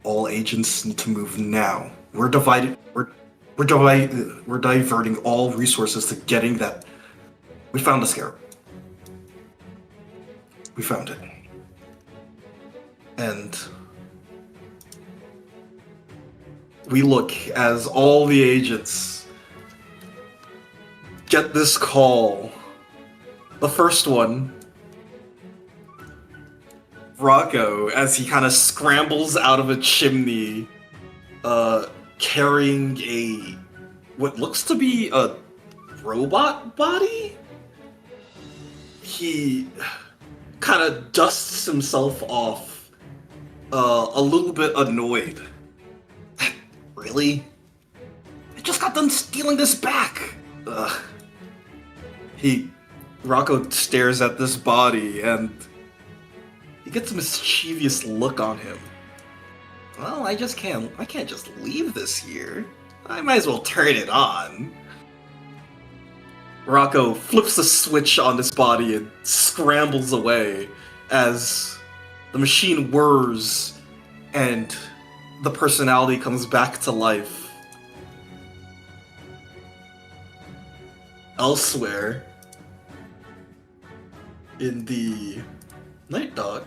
All agents need to move now. We're diverting all resources to getting that. We found the scarab. We found it. And we look as all the agents get this call. The first one, Rocco, as he kind of scrambles out of a chimney, carrying what looks to be a robot body? He kind of dusts himself off, a little bit annoyed. Really? I just got done stealing this back! Rocco stares at this body and he gets a mischievous look on him. Well, I can't just leave this here. I might as well turn it on. Rocco flips the switch on this body and scrambles away as the machine whirs and the personality comes back to life. Elsewhere, in the Night Dog,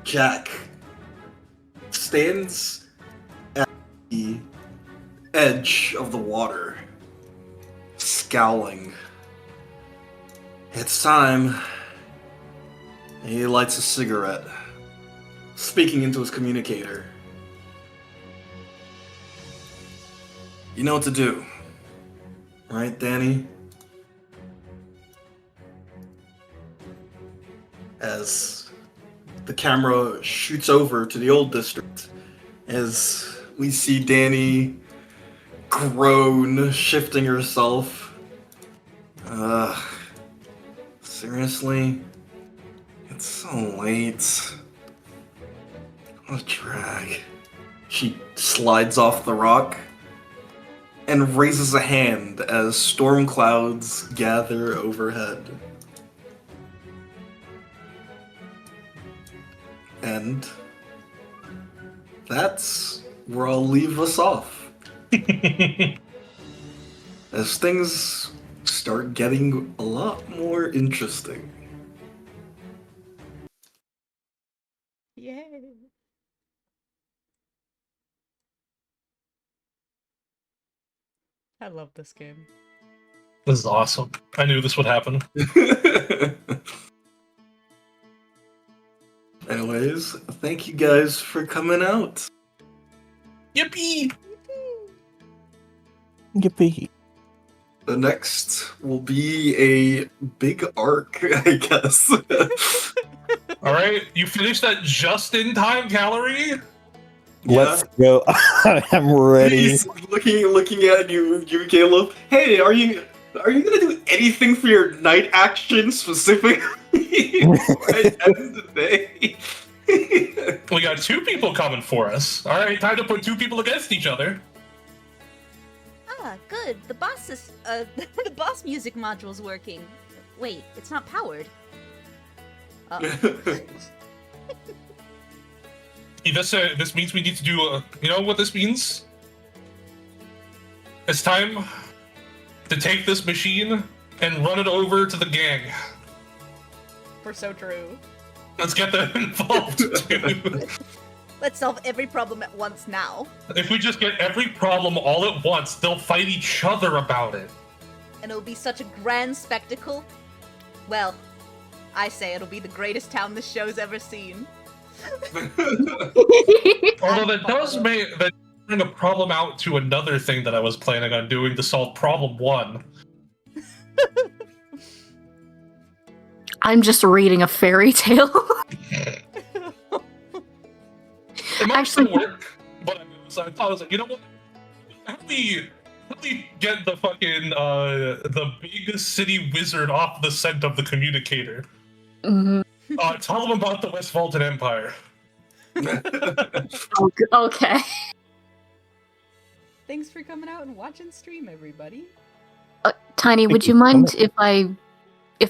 Jack stands at the edge of the water, scowling. It's time. He lights a cigarette, speaking into his communicator. You know what to do, right, Danny? As the camera shoots over to the old district, as we see Danny groan, shifting herself. Seriously? It's so late. What a drag. She slides off the rock and raises a hand as storm clouds gather overhead. And that's where I'll leave us off. As things start getting a lot more interesting. Yay. I love this game. This is awesome. I knew this would happen. Anyways, thank you guys for coming out. Yippee! Yippee. The next will be a big arc, I guess. All right, you finished that just-in-time calorie? Let's go. I'm ready. He's looking at you, Caleb. Hey, are you gonna do anything for your night action specifically at the end of the day? We got 2 people coming for us. All right, time to put 2 people against each other. Ah, good. The boss is, the boss music module's working. Wait, it's not powered. This means we need to do you know what this means? It's time to take this machine and run it over to the gang. For so true. Let's get them involved too. Let's solve every problem at once now. If we just get every problem all at once, they'll fight each other about it. And it'll be such a grand spectacle. Well, I say it'll be the greatest town this show's ever seen. Although that does bring a problem out to another thing that I was planning on doing to solve problem 1. I'm just reading a fairy tale. It might Actually- still work, but I thought I was like, you know what? Help me get the fucking the big city wizard off the scent of the communicator. Mhm. Tell him about the West Vaulted Empire. Okay. Thanks for coming out and watching stream, everybody. Tiny, would you mind if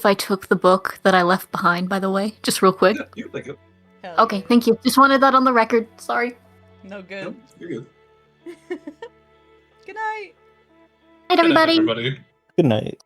I took the book that I left behind, by the way? Just real quick. You think it? Hell Okay, yeah. thank you. Just wanted that on the record. Sorry. No Yep, good. you're good. Good night. Night, Good night, everybody. everybody. Good night.